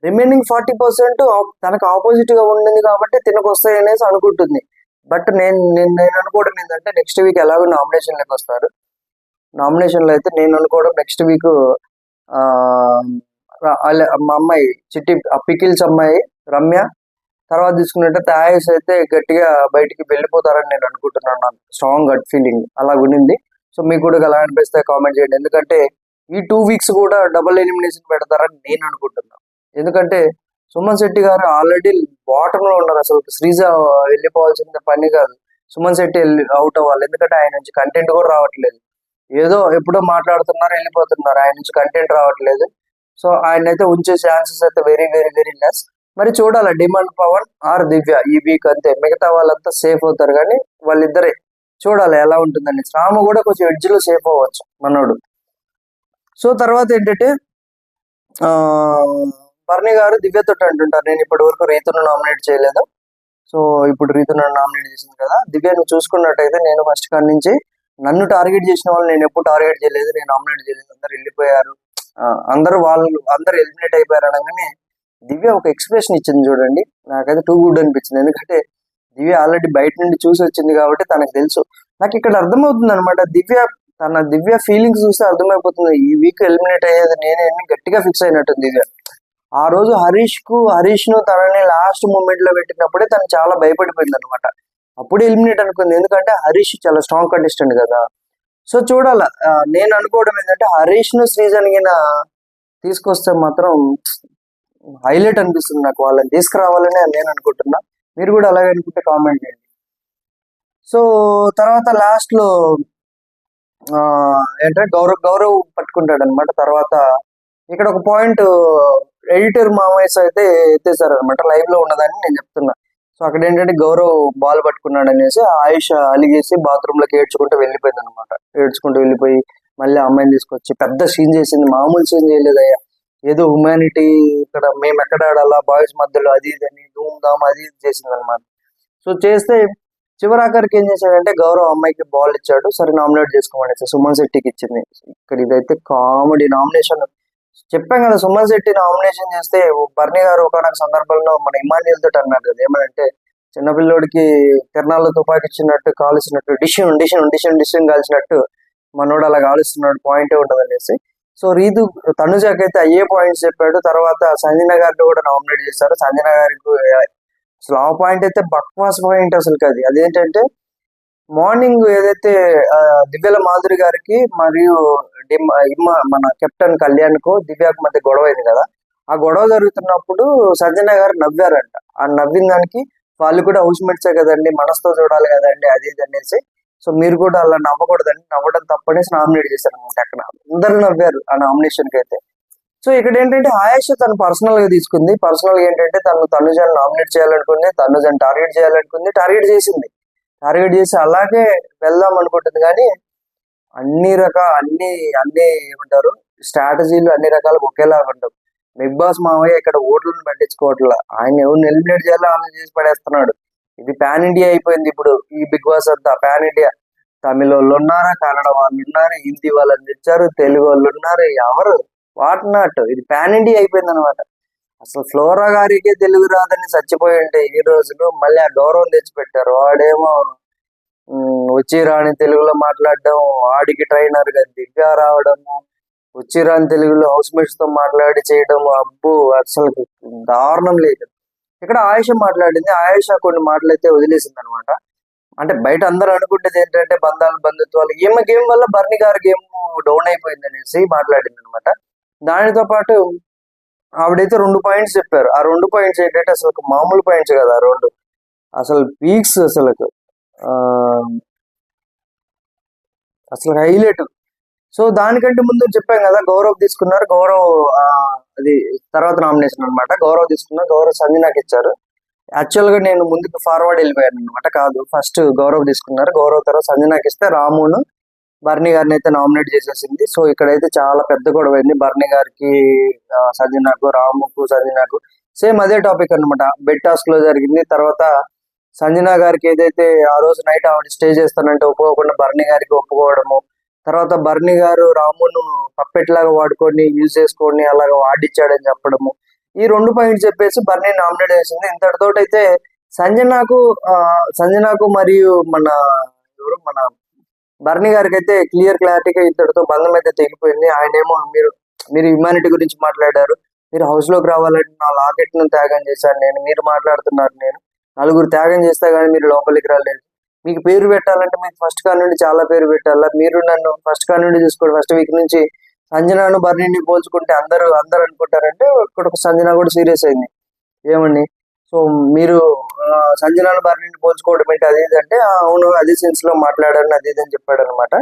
రిమైనింగ్ 40% తనకు ఆపోజిట్ గా ఉండింది కాబట్టి తినకు వస్తాయి అనేసి అనుకుంటుంది. బట్ నేను అనుకోవడం ఏంటంటే నెక్స్ట్ వీక్ ఎలాగో నామినేషన్లకు వస్తారు. నామినేషన్లో అయితే నేను అనుకోవడం నెక్స్ట్ వీక్ మా అమ్మాయి చిట్టి పికిల్స్ అమ్మాయి రమ్య, తర్వాత తీసుకున్నట్టు ఆయుష్ అయితే గట్టిగా బయటికి వెళ్ళిపోతారని నేను అనుకుంటున్నాను. నాకు స్ట్రాంగ్ గట్ ఫీలింగ్ అలా ఉండింది. సో మీకు కూడా ఎలా అనిపిస్తే కామెంట్ చేయండి. ఎందుకంటే ఈ 2 వీక్స్ కూడా డబుల్ ఎలిమినేషన్ పెడతారని నేను అనుకుంటున్నా. ఎందుకంటే సుమన్ శెట్టి గారు ఆల్రెడీ బాటమ్ లో ఉన్నారు. అసలు శ్రీజ వెళ్ళిపోవాల్సిన పని కాదు, సుమన్ శెట్టి అవుట్ అవ్వాలి. ఎందుకంటే ఆయన నుంచి కంటెంట్ కూడా రావట్లేదు. ఏదో ఎప్పుడో మాట్లాడుతున్నారు, వెళ్ళిపోతున్నారు. ఆయన నుంచి కంటెంట్ రావట్లేదు. సో ఆయన అయితే ఉంచే ఛాన్సెస్ అయితే వెరీ వెరీ వెరీ లెస్. మరి చూడాలి డిమాండ్ పవన్ ఆర్ దివ్య ఈ వీక్. అంతే, మిగతా వాళ్ళంతా సేఫ్ అవుతారు, కానీ వాళ్ళిద్దరే చూడాలి ఎలా ఉంటుందని. రాము కూడా కొంచెం ఎడ్జ్ లో సేఫ్ అవ్వచ్చు మనోడు. సో తర్వాత ఏంటంటే బర్నీ గారు దివ్యతో అంటుంటారు, నేను ఇప్పటి వరకు రీతును నామినేట్ చేయలేదు. సో ఇప్పుడు రీతును నామినేట్ చేసింది కదా, దివ్యను చూసుకున్నట్టయితే నేను ఫస్ట్ కాడి నుంచి నన్ను టార్గెట్ చేసిన వాళ్ళు నేను ఎప్పుడు టార్గెట్ చేయలేదు, నేను నామినేట్ చేయలేదు, అందరు వెళ్ళిపోయారు, అందరు ఎలిమినేట్ అయిపోయారు అనగానే దివ్య ఒక ఎక్స్ప్రెషన్ ఇచ్చింది చూడండి, నాకైతే టూ గుడ్ అనిపించింది. ఎందుకంటే దివ్య ఆల్రెడీ బయట నుండి చూసి వచ్చింది కాబట్టి తనకు తెలుసు. నాకు ఇక్కడ అర్థమవుతుంది అనమాట, దివ్య ఫీలింగ్స్ చూస్తే అర్థమైపోతుంది ఈ వీక్ ఎలిమినేట్ అయ్యేది నేనే అని గట్టిగా ఫిక్స్ అయినట్టుంది దివ్య. ఆ రోజు హరీష్ ను తనని లాస్ట్ మూమెంట్ లో పెట్టినప్పుడే తను చాలా భయపడిపోయింది అనమాట. అప్పుడే ఎలిమినేట్ అనుకుంది, ఎందుకంటే హరీష్ చాలా స్ట్రాంగ్ కంటెస్టెంట్ కదా. సో చూడాల, నేను అనుకోవడం ఏంటంటే హరీష్ ను శ్రీజన్గిన తీసుకొస్తే మాత్రం హైలైట్ అనిపిస్తుంది నాకు, వాళ్ళని తీసుకురావాలని నేను అనుకుంటున్నా. మీరు కూడా అలాగే అనుకుంటే కామెంట్ చేయండి. సో తర్వాత లాస్ట్ లో ఏంటంటే గౌరవ్ పట్టుకుంటాడు అనమాట. తర్వాత ఇక్కడ ఒక పాయింట్ ఎడిటర్ మామయ్య అయితే ఎత్తేసారు అనమాట, లైవ్ లో ఉన్నదని నేను చెప్తున్నా. సో అక్కడ ఏంటంటే గౌరవ్ బాల్ పట్టుకున్నాడు అనేసి ఆయుష అలిగేసి బాత్రూమ్ లోకి ఏడ్చుకుంటూ వెళ్ళిపోయింది అనమాట. ఏడ్చుకుంటూ వెళ్ళిపోయి మళ్ళీ అమ్మాయిని తీసుకొచ్చి పెద్ద సీన్ చేసింది, మామూలు సీన్ చేయలేదయ్యా. ఏదో హ్యుమానిటీ ఇక్కడ మేము ఎక్కడ ఆడాలా బాయ్స్ మధ్యలో అది ఇది అని ధూమ్ ధామ్ అది ఇది చేసింది అనమాట. సో చేస్తే చివరాఖరికి ఏం చేశాడంటే గౌరవ్ అమ్మాయికి బాల్ ఇచ్చాడు, సరే నామినేట్ చేసుకోమని సుమన్ శెట్టికి ఇచ్చింది. ఇక్కడ ఇదైతే కామెడీ నామినేషన్. చెప్పాం కదా, సుమన్ శెట్టి నామినేషన్ చేస్తే బర్నీ గారు ఒకనొక సందర్భంలో మన ఇమాన్యుల్ తోటి అన్నారు కదా, ఏమనంటే చిన్నపిల్లోడికి తిరణాల్లో తుపాకి ఇచ్చినట్టు కాలుస్తున్నట్టు డిషన్ కాల్చినట్టు మనోడు అలా కాలుస్తున్నాడు, పాయింటే ఉండదు అనేసి. సో తనుజాకి అయితే అయ్యే పాయింట్స్ చెప్పాడు. తర్వాత సంజన గారిని కూడా నామినేట్ చేశారు. సంజన గారికి అసలు ఆ పాయింట్ అయితే బక్వాస్ పాయింట్ అసలు అది. అదేంటంటే మార్నింగ్ ఏదైతే దివ్యల మాధురి గారికి మరియు మన కెప్టెన్ కళ్యాణ్ కు దివ్యకు మధ్య గొడవ అయింది కదా, ఆ గొడవ జరుగుతున్నప్పుడు సంజన గారు నవ్వారంట. ఆ నవ్విన దానికి వాళ్ళు కూడా హౌస్ మేట్సే కదండి, మనసుతో చూడాలి కదండి అది ఇది అనేసి, సో మీరు కూడా అలా నవ్వకూడదండి, నవ్వడం తప్పనేసి నామినేట్ చేశారు అనమాట. అక్కడ అందరూ నవ్వారు ఆ నామినేషన్ కి అయితే. సో ఇక్కడ ఏంటంటే ఆయేష తను పర్సనల్ గా తీసుకుంది. పర్సనల్ గా ఏంటంటే తనుజాన్ని నామినేట్ చేయాలనుకుంది, తనుజాన్ని టార్గెట్ చేయాలనుకుంది, టార్గెట్ చేసింది. టార్గెట్ చేసి అలాగే వెళ్దాం అనుకుంటుంది. కానీ అన్ని ఏమంటారు స్ట్రాటజీలు అన్ని రకాలుగా ఒకేలాగా ఉండవు. బిగ్ బాస్ మావయ్య ఇక్కడ ఓట్లను పట్టించుకోవట్లా, ఆయన ఎవరిని ఎలిమినేట్ చేయాలో ఆయన చేసి పడేస్తున్నాడు. ఇది పాన్ ఇండియా అయిపోయింది ఇప్పుడు. ఈ బిగ్ బాస్ అంతా పాన్ ఇండియా. తమిళ వాళ్ళు ఉన్నారు, కన్నడ వాళ్ళు ఉన్నారు, హిందీ వాళ్ళని తెచ్చారు, తెలుగు వాళ్ళు ఉన్నారు, ఎవరు వాట్ నాట్, ఇది పాన్ ఇండియా అయిపోయింది అనమాట. అసలు ఫ్లోరా గారికే తెలుగు రాదని చచ్చిపోయి ఉంటే ఈ రోజులు మళ్ళీ ఆ గౌరవం తెచ్చిపెట్టారు. వాడేమో వచ్చి రాని తెలుగులో మాట్లాడడం, వాడికి ట్రైనర్ గా దిగ్గా రావడము, వచ్చి రాని తెలుగులో హౌస్ మేట్స్ తో మాట్లాడి చేయడం, అబ్బు అసలు దారుణం లేదు. ఇక్కడ ఆయేష మాట్లాడింది. ఆయేష కొన్ని మాటలు అయితే వదిలేసింది అనమాట. అంటే బయట అందరూ అనుకుంటేది ఏంటంటే బంధుత్వాలు, ఈమె గేమ్ వల్ల బర్నీ గారి గేమ్ డౌన్ అయిపోయింది అనేసి మాట్లాడింది అనమాట. దానితో పాటు ఆవిడైతే 2 పాయింట్స్ చెప్పారు. ఆ 2 పాయింట్స్ ఏంటంటే అసలు మామూలు పాయింట్స్ కదా, ఆ 2 అసలు పీక్స్, అసలు హైలైట్. సో దానికంటే ముందు చెప్పాం కదా, గౌరవ్ తీసుకున్నారు. గౌరవ్ అది తర్వాత నామినేషన్ అనమాట. గౌరవ్ తీసుకున్నారు, గౌరవ్ సంజనాకి ఇచ్చారు. యాక్చువల్ గా నేను ముందుకు ఫార్వర్డ్ వెళ్ళిపోయాను అనమాట. కాదు, ఫస్ట్ గౌరవ్ తీసుకున్నారు, గౌరవ్ తర్వాత సంజనాకి ఇస్తే రామును బర్నీ గారిని అయితే నామినేట్ చేసేసింది. సో ఇక్కడైతే చాలా పెద్ద గొడవ అయింది బర్నీ గారికి, సంజనాకు, రాముకు, సంజనాకు సేమ్ అదే టాపిక్ అనమాట. బెడ్ టాస్క్ లో జరిగింది. తర్వాత సంజనా గారికి ఏదైతే ఆ రోజు నైట్ ఆవిడ స్టే చేస్తానంటే ఒప్పుకోకుండా బర్నీ గారికి ఒప్పుకోవడము, తర్వాత బర్నీ గారు రామును పప్పెట్ లాగా వాడుకొని యూజ్ చేసుకొని అలాగా వాడిచ్చాడని చెప్పడము, ఈ 2 పాయింట్స్ చెప్పేసి బర్నీ నామినేట్ చేసింది. ఇంతటితోటైతే సంజనాకు మరియు మన బర్నీ గారికి అయితే క్లారిటీగా ఇంతటితో బంధం అయితే తెగిపోయింది. ఆయనేమో మీరు హ్యుమానిటీ గురించి మాట్లాడారు, మీరు హౌస్ లోకి రావాలంటే నా లాకెట్ ను త్యాగం చేశాను మీరు మాట్లాడుతున్నారు, నేను 4 త్యాగం చేస్తా కానీ మీరు లోపలికి రాలేదు. మీకు పేరు పెట్టాలంటే మీకు ఫస్ట్ కాడ నుండి చాలా పేరు పెట్టాలా, మీరు నన్ను ఫస్ట్ కాడ నుండి చూసుకోండి, ఫస్ట్ వీక్ నుంచి సంజనాను బర్నీని పోల్చుకుంటే అందరూ అందరూ అనుకుంటారంటే ఇక్కడ ఒక సంజన కూడా సీరియస్ అయింది. ఏమండి, సో మీరు సంజనాను బర్నీని పోల్చుకోవడం ఏంటి అది ఇది అంటే, అవును అదే సెన్స్ లో మాట్లాడాను అది ఇది అని చెప్పాడు అనమాట.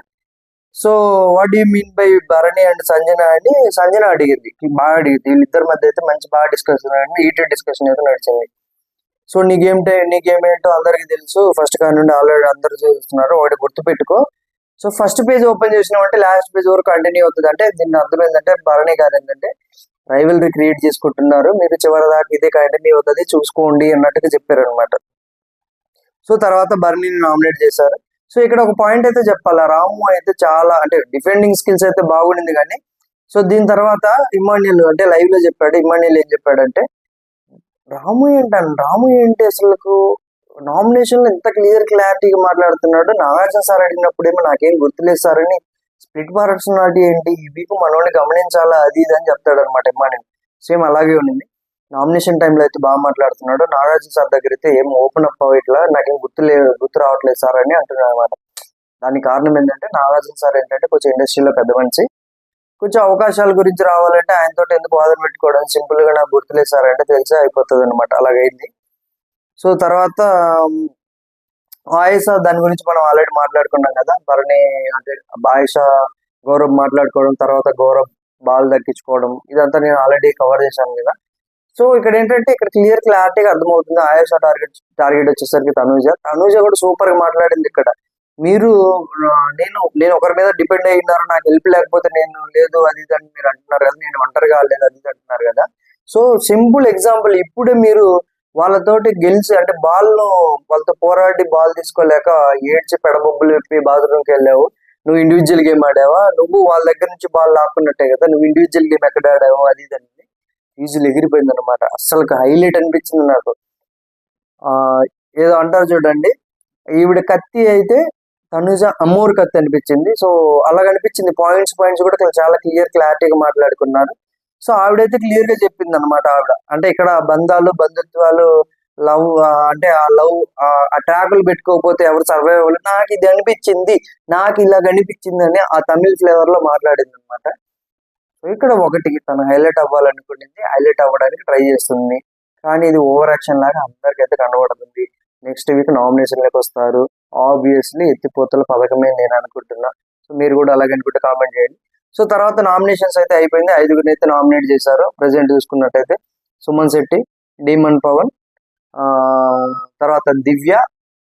So what you mean by Bharani and Sanjana అని సంజన అడిగింది, బాగా అడిగింది. వీళ్ళిద్దరి మధ్య అయితే మంచి బాగా డిస్కషన్ హీటెడ్ డిస్కషన్ అయితే నడిచింది. సో నీకేమేంటో అందరికి తెలుసు, ఫస్ట్ కాడి నుండి ఆల్రెడీ అందరూ చూస్తున్నారు, ఒకటి గుర్తుపెట్టుకో. సో ఫస్ట్ పేజ్ ఓపెన్ చేసినామంటే లాస్ట్ పేజ్ వరకు కంటిన్యూ అవుతుంది. అంటే దీని అర్థం ఏంటంటే భరణి గారు ఏంటంటే రైవల్రీ క్రియేట్ చేసుకుంటున్నారు, మీరు చివరి దాకా ఇదే కంటిన్యూ అవుతుంది చూసుకోండి అన్నట్టుగా చెప్పారు అనమాట. సో తర్వాత భరణిని నామినేట్ చేశారు. సో ఇక్కడ ఒక పాయింట్ అయితే చెప్పాలా, రాము అయితే చాలా అంటే డిఫెండింగ్ స్కిల్స్ అయితే బాగుండింది కానీ, సో దీని తర్వాత ఇమాన్యుల్ అంటే లైవ్ లో చెప్పాడు. ఇమాన్యుల్ ఏం చెప్పాడంటే, రాము ఏంటి అసలు నామినేషన్ లో ఎంత క్లారిటీగా మాట్లాడుతున్నాడు, నాగార్జున సార్ అడిగినప్పుడు ఏమో నాకేం గుర్తులేదు సార్ అని, స్ప్లిట్ పర్సనాలిటీ ఏంటి ఈ వీక్ మనోని గమనించాలా అది ఇది అని చెప్తాడు అనమాట ఇమాన్యుల్. సేమ్ అలాగే ఉండింది. నామినేషన్ టైంలో అయితే బాగా మాట్లాడుతున్నాడు, నాగార్జున సార్ దగ్గర అయితే ఏం ఓపెన్ అప్ ఇట్లా నాకేం గుర్తు రావట్లేదు సార్ అని అంటున్నాడు అనమాట. దానికి కారణం ఏంటంటే నాగార్జున సార్ ఏంటంటే కొంచెం ఇండస్ట్రీలో పెద్ద మనిషి, కొంచెం అవకాశాల గురించి రావాలంటే ఆయనతో ఎందుకు వాదన పెట్టుకోవడం, సింపుల్ గా నాకు గుర్తులేదు సార్ అంటే తెలిసే అయిపోతుంది అనమాట. అలాగైంది. సో తర్వాత ఆయేషా దాని గురించి మనం ఆల్రెడీ మాట్లాడుకున్నాం కదా, భరణి అంటే ఆయేషా గౌరవ్ మాట్లాడుకోవడం, తర్వాత గౌరవ్ బాల్ దక్కించుకోవడం, ఇదంతా నేను ఆల్రెడీ కవర్ చేశాను కదా. సో ఇక్కడ ఏంటంటే ఇక్కడ క్లారిటీగా అర్థమవుతుంది. ఆయేషా టార్గెట్ వచ్చేసరికి తనూజ కూడా సూపర్ గా మాట్లాడింది. ఇక్కడ మీరు నేను ఒకరి మీద డిపెండ్ అయి ఉన్నారు, నాకు హెల్ప్ లేకపోతే నేను లేదు అది ఇది అని మీరు అంటున్నారు కదా, నేను ఒంటరిగా కాలేదు అది ఇది అంటున్నారు కదా. సో సింపుల్ ఎగ్జాంపుల్, ఇప్పుడే మీరు వాళ్ళతోటి గెలిచి అంటే వాళ్ళతో పోరాడి బాల్ తీసుకోలేక ఏడ్చి పెడబొబ్బులు విప్పి బాత్రూమ్కి వెళ్ళావు, నువ్వు ఇండివిజువల్ గేమ్ ఆడావా, నువ్వు వాళ్ళ దగ్గర నుంచి బాల్ లాక్కున్నట్టే కదా, నువ్వు ఇండివిజువల్ గేమ్ ఎక్కడ ఆడావు అది ఇది అనేది ఈజీలు ఎగిరిపోయింది అనమాట. అసలు హైలైట్ అనిపించింది నాకు. ఏదో అంటారు చూడండి, ఈవిడ కత్తి అయితే తనుజ అమ్మోరు కత్తి అనిపించింది. సో అలాగ అనిపించింది. పాయింట్స్ కూడా చాలా క్లారిటీగా మాట్లాడుకున్నారు. సో ఆవిడైతే క్లియర్ గా చెప్పింది అనమాట. ఆవిడ అంటే ఇక్కడ బంధుత్వాలు లవ్ అంటే ఆ లవ్ ఆ ట్రాకులు పెట్టుకోకపోతే ఎవరు సర్వైవ్ అవ్వాలి, నాకు ఇది అనిపించింది, నాకు ఇలా అనిపించింది అని ఆ తమిళ్ ఫ్లేవర్ లో మాట్లాడింది అనమాట. ఇక్కడ ఒకటి తను హైలైట్ అవ్వాలనుకునేది హైలైట్ అవ్వడానికి ట్రై చేస్తుంది, కానీ ఇది ఓవర్ యాక్షన్ లాగా అందరికైతే కనబడుతుంది. నెక్స్ట్ వీక్ నామినేషన్లకు వస్తారు, ఆబ్వియస్లీ ఎత్తిపోతల పథకమే నేను అనుకుంటున్నా. సో మీరు కూడా అలాగే అనుకుంటే కామెంట్ చేయండి. సో తర్వాత నామినేషన్స్ అయితే అయిపోయింది, 5గురిని అయితే నామినేట్ చేశారు. ప్రెసెంట్ చూసుకున్నట్టయితే సుమన్ శెట్టి, డీమన్ పవన్, తర్వాత దివ్య,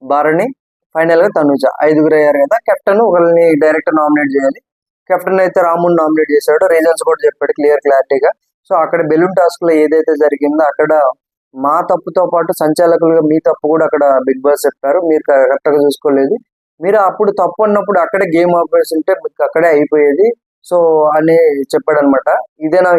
భరణి, ఫైనల్ గా తనుజ, 5గురు అయ్యారు కదా. కెప్టెన్ ఒకరిని డైరెక్ట్ నామినేట్ చేయాలి. కెప్టెన్ అయితే రాముని నామినేట్ చేశాడు, రీజన్స్ కూడా చెప్పాడు క్లారిటీగా. సో అక్కడ బెలూన్ టాస్క్ లో ఏదైతే జరిగిందో అక్కడ మా తప్పుతో పాటు సంచాలకులుగా మీ తప్పు కూడా అక్కడ బిగ్ బాస్ చెప్పారు, మీరు కరెక్ట్ గా చూసుకోలేదు, మీరు అప్పుడు తప్పు అన్నప్పుడు అక్కడే గేమ్ ఆపేసి ఉంటే మీకు అక్కడే అయిపోయేది సో అని చెప్పాడు అనమాట. ఇదేనా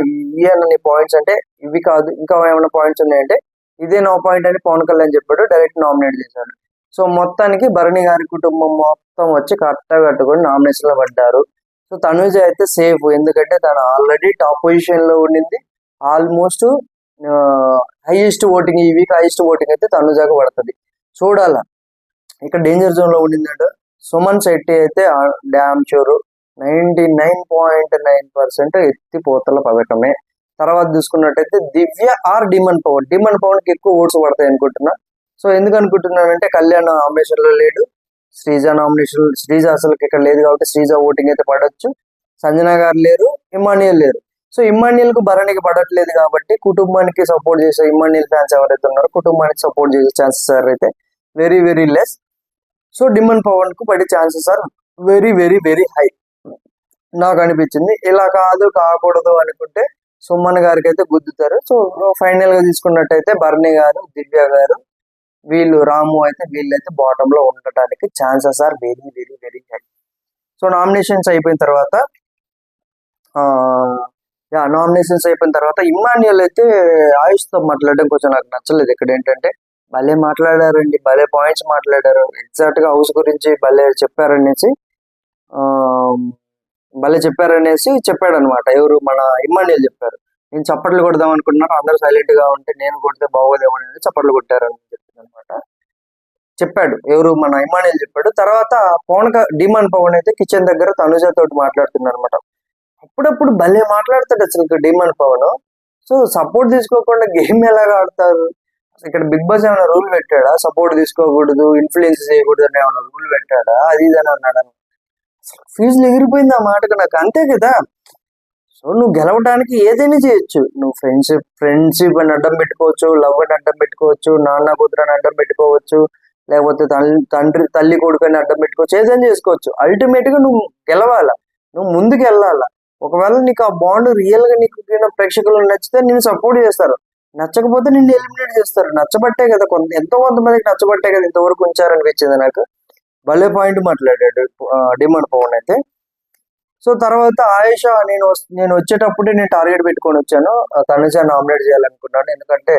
నీ పాయింట్స్ అంటే ఇవి కాదు, ఇంకా ఏమైనా పాయింట్స్ ఉన్నాయంటే ఇదే నో పాయింట్ అని పవన్ కళ్యాణ్ చెప్పాడు, డైరెక్ట్ నామినేట్ చేశాడు. సో మొత్తానికి భరణి గారి కుటుంబం మొత్తం వచ్చి కట్టుకొని నామినేషన్ లో పడ్డారు. సో తనుజ అయితే సేఫ్, ఎందుకంటే తను ఆల్రెడీ టాప్ పొజిషన్ లో ఉండింది. ఆల్మోస్ట్ హైయెస్ట్ ఓటింగ్, ఈ వీక్ హైయెస్ట్ ఓటింగ్ అయితే తనుజాకు పడుతుంది. చూడాలా ఇక్కడ డేంజర్ జోన్ లో ఉండిందంటే సుమన్ శెట్టి అయితే డ్యామ్ షూర్ 99.9% ఎత్తిపోతల పథకమే. తర్వాత చూసుకున్నట్టయితే దివ్య ఆర్ డిమన్ పవన్ కి ఎక్కువ ఓట్స్ పడతాయి అనుకుంటున్నా. సో ఎందుకు అనుకుంటున్నానంటే కళ్యాణ్ నామినేషన్ లో లేడు, శ్రీజ అసలు ఇక్కడ లేదు కాబట్టి శ్రీజ ఓటింగ్ అయితే పడవచ్చు. సంజన గారు లేరు, ఇమాన్యుయల్ లేరు. సో ఇమాన్యుయల్ కు భరణికి పడట్లేదు కాబట్టి కుటుంబానికి సపోర్ట్ చేసే ఇమాన్యుయల్ ఫ్యాన్స్ ఎవరైతే ఉన్నారో కుటుంబానికి సపోర్ట్ చేసే ఛాన్సెస్ అయితే very very less. So Demon Pavan కు పడే chances are very very very high నాకు అనిపించింది. ఇలా కాకూడదు అనుకుంటే సుమన్ గారికి అయితే గుద్దుతారు. సో ఫైనల్ గా తీసుకున్నట్టయితే భరణి గారు, దివ్య గారు, వీళ్ళు రాము అయితే వీళ్ళైతే బాటమ్ లో ఉండటానికి chances are very very very high. So nominations అయిపోయిన తర్వాత ఇమ్మాన్యుయల్ అయితే ఆయుష్ తో మాట్లాడడం కొంచెం నాకు నచ్చలేదు. ఇక్కడ ఏంటంటే భలే మాట్లాడారండి, భలే పాయింట్స్ మాట్లాడారు, ఎగ్జాక్ట్ గా హౌస్ గురించి భలే చెప్పారనేసి చెప్పాడు అనమాట. ఎవరు మన ఇమ్మాన్యుయల్ చెప్పారు. నేను చప్పట్లు కొడదాం అనుకున్నాను, అందరూ సైలెంట్ గా ఉంటే నేను కొడితే బాగోదేమో అని చప్పట్లు కొట్టారని చెప్పింది అనమాట. చెప్పాడు ఎవరు మన ఇమ్మాన్యుయల్ చెప్పాడు. తర్వాత డిమాన్ పవన్ అయితే కిచెన్ దగ్గర తనుజ తోటి మాట్లాడుతున్నాడు అనమాట. అప్పుడప్పుడు భలే మాట్లాడతాడు అసలు డిమాండ్ పవన్. సో సపోర్ట్ తీసుకోకుండా గేమ్ ఎలాగ ఆడతారు? ఇక్కడ బిగ్ బాస్ ఏమైనా రూల్ పెట్టాడా? సపోర్ట్ తీసుకోకూడదు, ఇన్ఫ్లుయెన్స్ చేయకూడదు అని ఏమైనా రూల్ పెట్టాడా? అది ఇది అని అన్నాడు. ఫీజులు ఎగిరిపోయింది ఆ మాటకు నాకు. అంతే కదా. సో నువ్వు గెలవడానికి ఏదైనా చేయొచ్చు. నువ్వు ఫ్రెండ్షిప్ అని అడ్డం పెట్టుకోవచ్చు, లవ్ అని అడ్డం పెట్టుకోవచ్చు, నాన్న కూతురు అని అడ్డం పెట్టుకోవచ్చు, లేకపోతే తల్లి కొడుకు అని అడ్డం పెట్టుకోవచ్చు, ఏదైనా చేసుకోవచ్చు. అల్టిమేట్ గా నువ్వు గెలవాలా, నువ్వు ముందుకు వెళ్ళాలా. ఒకవేళ నీకు ఆ బాండ్ రియల్ గా నీకు ప్రేక్షకులు నచ్చితే నేను సపోర్ట్ చేస్తారు, నచ్చకపోతే నిన్ను ఎలిమినేట్ చేస్తారు. నచ్చబట్టే కదా ఎంతో కొంతమందికి నచ్చబట్టే కదా ఇంతవరకు ఉంచారనిపించింది నాకు. భలే పాయింట్ మాట్లాడాడు డిమాండ్ పవన్ అయితే. సో తర్వాత ఆయేష, నేను వచ్చేటప్పుడే నేను టార్గెట్ పెట్టుకొని వచ్చాను, తనుజ నామినేట్ చేయాలనుకున్నాను, ఎందుకంటే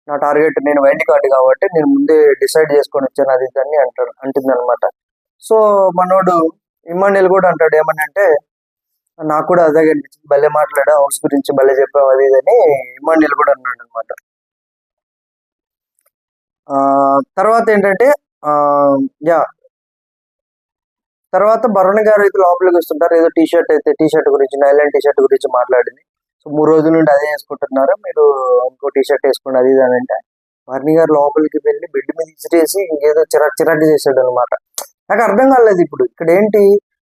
నా టార్గెట్ నేను వైల్డ్ కార్డు కాబట్టి నేను ముందే డిసైడ్ చేసుకొని వచ్చాను అది అని అంటుంది అనమాట. సో మనోడు ఇమ్మాన్యుల్ కూడా అంటాడు ఏమని అంటే, నాకు కూడా అదే అనిపించింది, భలే మాట్లాడా, హౌస్ గురించి భలే చెప్పావు అది ఇదని ఇమ్మాన్యుల్ కూడా అన్నాడు అనమాట. తర్వాత ఏంటంటే తర్వాత భరణి గారు అయితే లోపలికి వస్తుంటారు. ఏదో టీషర్ట్ గురించి, నైలాండ్ టీషర్ట్ గురించి మాట్లాడింది. సో 3 రోజుల నుండి అదే వేసుకుంటున్నారు, మీరు ఇంకో టీషర్ట్ వేసుకోండి అది ఇది అని అంటే, భరణి గారు లోపలికి వెళ్ళి బెడ్ మీద ఇసిరేసి ఇంకేదో చిరాకు చేశాడు అనమాట. నాకు అర్థం కాలేదు ఇప్పుడు ఇక్కడ ఏంటి,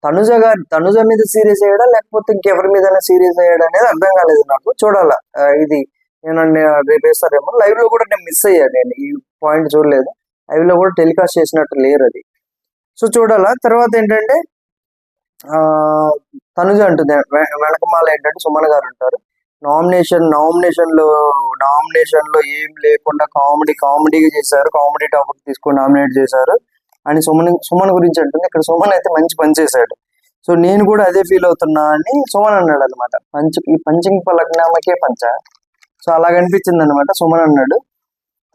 తనుజ మీద సీరియస్ అయ్యాడా లేకపోతే ఇంకెవరి మీద సీరియస్ అయ్యాడా అనేది అర్థం కాలేదు నాకు. చూడాలా ఇది నేను రేపు వేస్తారేమో. లైవ్ లో కూడా నేను మిస్ అయ్యాను, నేను ఈ పాయింట్ చూడలేదు. లైవ్ లో కూడా టెలికాస్ట్ చేసినట్టు లేరు అది. సో చూడాలా. తర్వాత ఏంటంటే తనుజ అంటుంది వెనకమాల ఏంటంటే సుమన్ గారు ఉంటారు, నామినేషన్ లో ఏం లేకుండా కామెడీగా చేశారు, కామెడీ టాపిక్ తీసుకొని నామినేట్ చేశారు అని సుమన్ గురించి అంటుంది. ఇక్కడ సుమన్ అయితే మంచి పని చేశాడు, సో నేను కూడా అదే ఫీల్ అవుతున్నా అని సుమన్ అన్నాడు అనమాట. ఈ పంచింగ్ పలకనామకే పంచ, సో అలాగనిపించింది అనమాట సుమన్ అన్నాడు.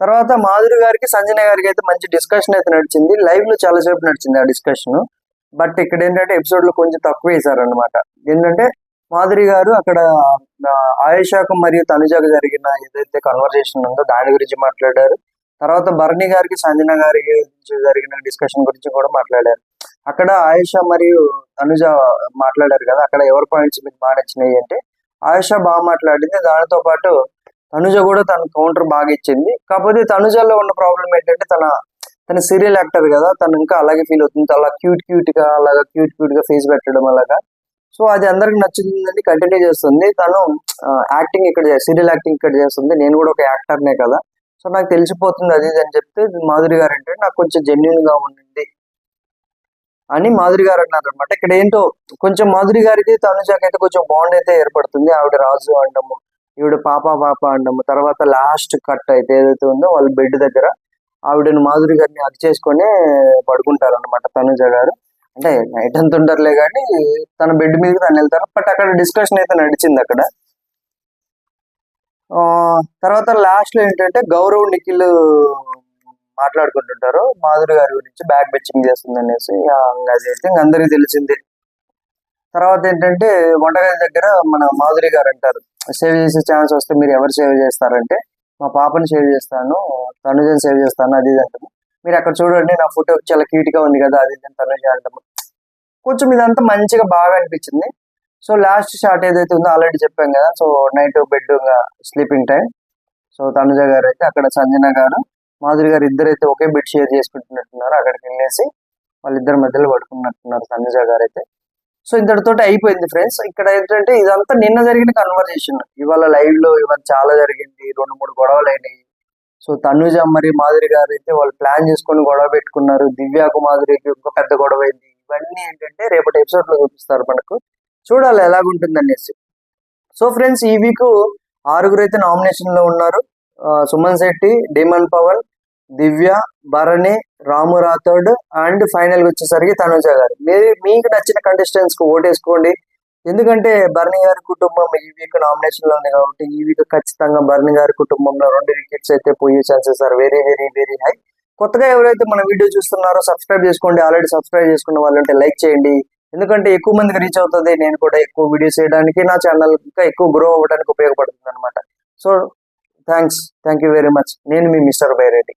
తర్వాత మాధురి గారికి సంజన గారికి అయితే మంచి డిస్కషన్ అయితే నడిచింది, లైవ్ లో చాలాసేపు నడిచింది ఆ డిస్కషన్. బట్ ఇక్కడ ఏంటంటే ఎపిసోడ్ లో కొంచెం తక్కువ వేశారనమాట. ఏంటంటే మాధురి గారు అక్కడ ఆయేషాకు మరియు తనుజకు జరిగిన ఏదైతే కన్వర్జేషన్ ఉందో దాని గురించి మాట్లాడారు. తర్వాత భరణి గారికి సంజన గారికి జరిగిన డిస్కషన్ గురించి కూడా మాట్లాడారు. అక్కడ ఆయేష మరియు తనుజ మాట్లాడారు కదా, అక్కడ ఎవరి పాయింట్స్ మీకు బాగా నచ్చినాయి అంటే ఆయేష బాగా మాట్లాడింది, దానితో పాటు తనుజ కూడా తన కౌంటర్ బాగా ఇచ్చింది. కాకపోతే తనుజలో ఉన్న ప్రాబ్లం ఏంటంటే తన సీరియల్ యాక్టర్ కదా, తను ఇంకా అలాగే ఫీల్ అవుతుంది, అలా క్యూట్ గా ఫేస్ పెట్టడం అలాగా. సో అది అందరికి నచ్చిందని కంటిన్యూ చేస్తుంది. తను యాక్టింగ్ సీరియల్ యాక్టింగ్ ఇక్కడ చేస్తుంది, నేను కూడా ఒక యాక్టర్నే కదా, సో నాకు తెలిసిపోతుంది అది అని చెప్తే మాధురి గారు అంటే నాకు కొంచెం జెన్యున్ గా ఉండింది అని మాధురి గారు అన్నారు అనమాట. ఇక్కడ ఏంటో కొంచెం మాధురి గారికి తనుజకైతే కొంచెం బాండ్ అయితే ఏర్పడుతుంది. ఆవిడ రాజు అండము, ఈవిడ పాప అండము. తర్వాత లాస్ట్ కట్ అయితే ఏదైతే ఉందో వాళ్ళ బెడ్ దగ్గర ఆవిడని మాధురి గారిని అది చేసుకొని పడుకుంటారు అనమాట తనుజ గారు. అంటే నైట్ అంత ఉంటారులే కానీ తన బెడ్ మీదకి తను వెళ్తారు. బట్ అక్కడ డిస్కషన్ అయితే నడిచింది అక్కడ. తర్వాత లాస్ట్ లో ఏంటంటే గౌరవ్ నిఖిల్ మాట్లాడుకుంటుంటారు మాధురి గారి గురించి, బ్యాక్ బెచ్చింగ్ చేస్తుంది అనేసి. అదైతే అందరికీ తెలిసిందే. తర్వాత ఏంటంటే వంటగది దగ్గర మన మాధురి గారు అంటారు, సేవ్ చేసే ఛాన్స్ వస్తే మీరు ఎవరు సేవ్ చేస్తారంటే మా పాపని సేవ్ చేస్తాను, తనుజని సేవ్ చేస్తాను అది ఇది అంటాము. మీరు అక్కడ చూడండి నా ఫోటో చాలా క్యూట్ గా ఉంది కదా అది తనుజ అంటాము. కొంచెం ఇదంతా మంచిగా బాగా అనిపించింది. సో లాస్ట్ షాట్ ఏదైతే ఉందో ఆల్రెడీ చెప్పాం కదా, so night bed sleeping time. So Tanuja గారు అయితే అక్కడ సంజన గారు మాధురి గారు ఇద్దరైతే ఒకే బెడ్ షేర్ చేసుకుంటున్నట్టున్నారు. అక్కడికి వెళ్ళేసి వాళ్ళిద్దరి మధ్యలో పడుకున్నట్టున్నారు తనుజ గారు అయితే. సో ఇంతటితో అయిపోయింది ఫ్రెండ్స్. ఇక్కడ ఏంటంటే ఇదంతా నిన్న జరిగిన కన్వర్జేషన్, ఇవాళ లైవ్ లో ఇవాళ చాలా జరిగింది, 2-3 గొడవలు అయినాయి. సో తనుజ మరి మాధురి గారు అయితే వాళ్ళు ప్లాన్ చేసుకొని గొడవ పెట్టుకున్నారు, దివ్యాకు మాధురికి ఇంకో పెద్ద గొడవ అయింది. ఇవన్నీ ఏంటంటే రేపటి ఎపిసోడ్ లో చూపిస్తారు మనకు, చూడాలి ఎలాగుంటుంది అనేసి. సో ఫ్రెండ్స్ ఈ వీక్ 6 అయితే నామినేషన్ లో ఉన్నారు. Suman Shetty, Demon Pavan, Divya, Bharani, Ramu Rathod and final వచ్చేసరికి తనుజ గారు. మీకు నచ్చిన కంటెస్టెంట్స్ కు ఓటేసుకోండి, ఎందుకంటే భరణి గారి కుటుంబం ఈ వీక్ నామినేషన్ లో ఉంది కాబట్టి ఈ వీక్ ఖచ్చితంగా భరణి గారి కుటుంబంలో 2 వికెట్స్ అయితే పోయే chances are very very very high. కొత్తగా ఎవరైతే మన వీడియో చూస్తున్నారో సబ్స్క్రైబ్ చేసుకోండి, ఆల్రెడీ సబ్స్క్రైబ్ చేసుకున్న వాళ్ళు ఉంటే లైక్ చేయండి, ఎందుకంటే ఎక్కువ మందికి రీచ్ అవుతుంది, నేను కూడా ఎక్కువ వీడియోస్ చేయడానికి నా ఛానల్ ఇంకా ఎక్కువ గ్రో అవ్వడానికి ఉపయోగపడుతుంది అనమాట. So thank you very much. నేను మీ మిస్టర్ బైరెడ్డి.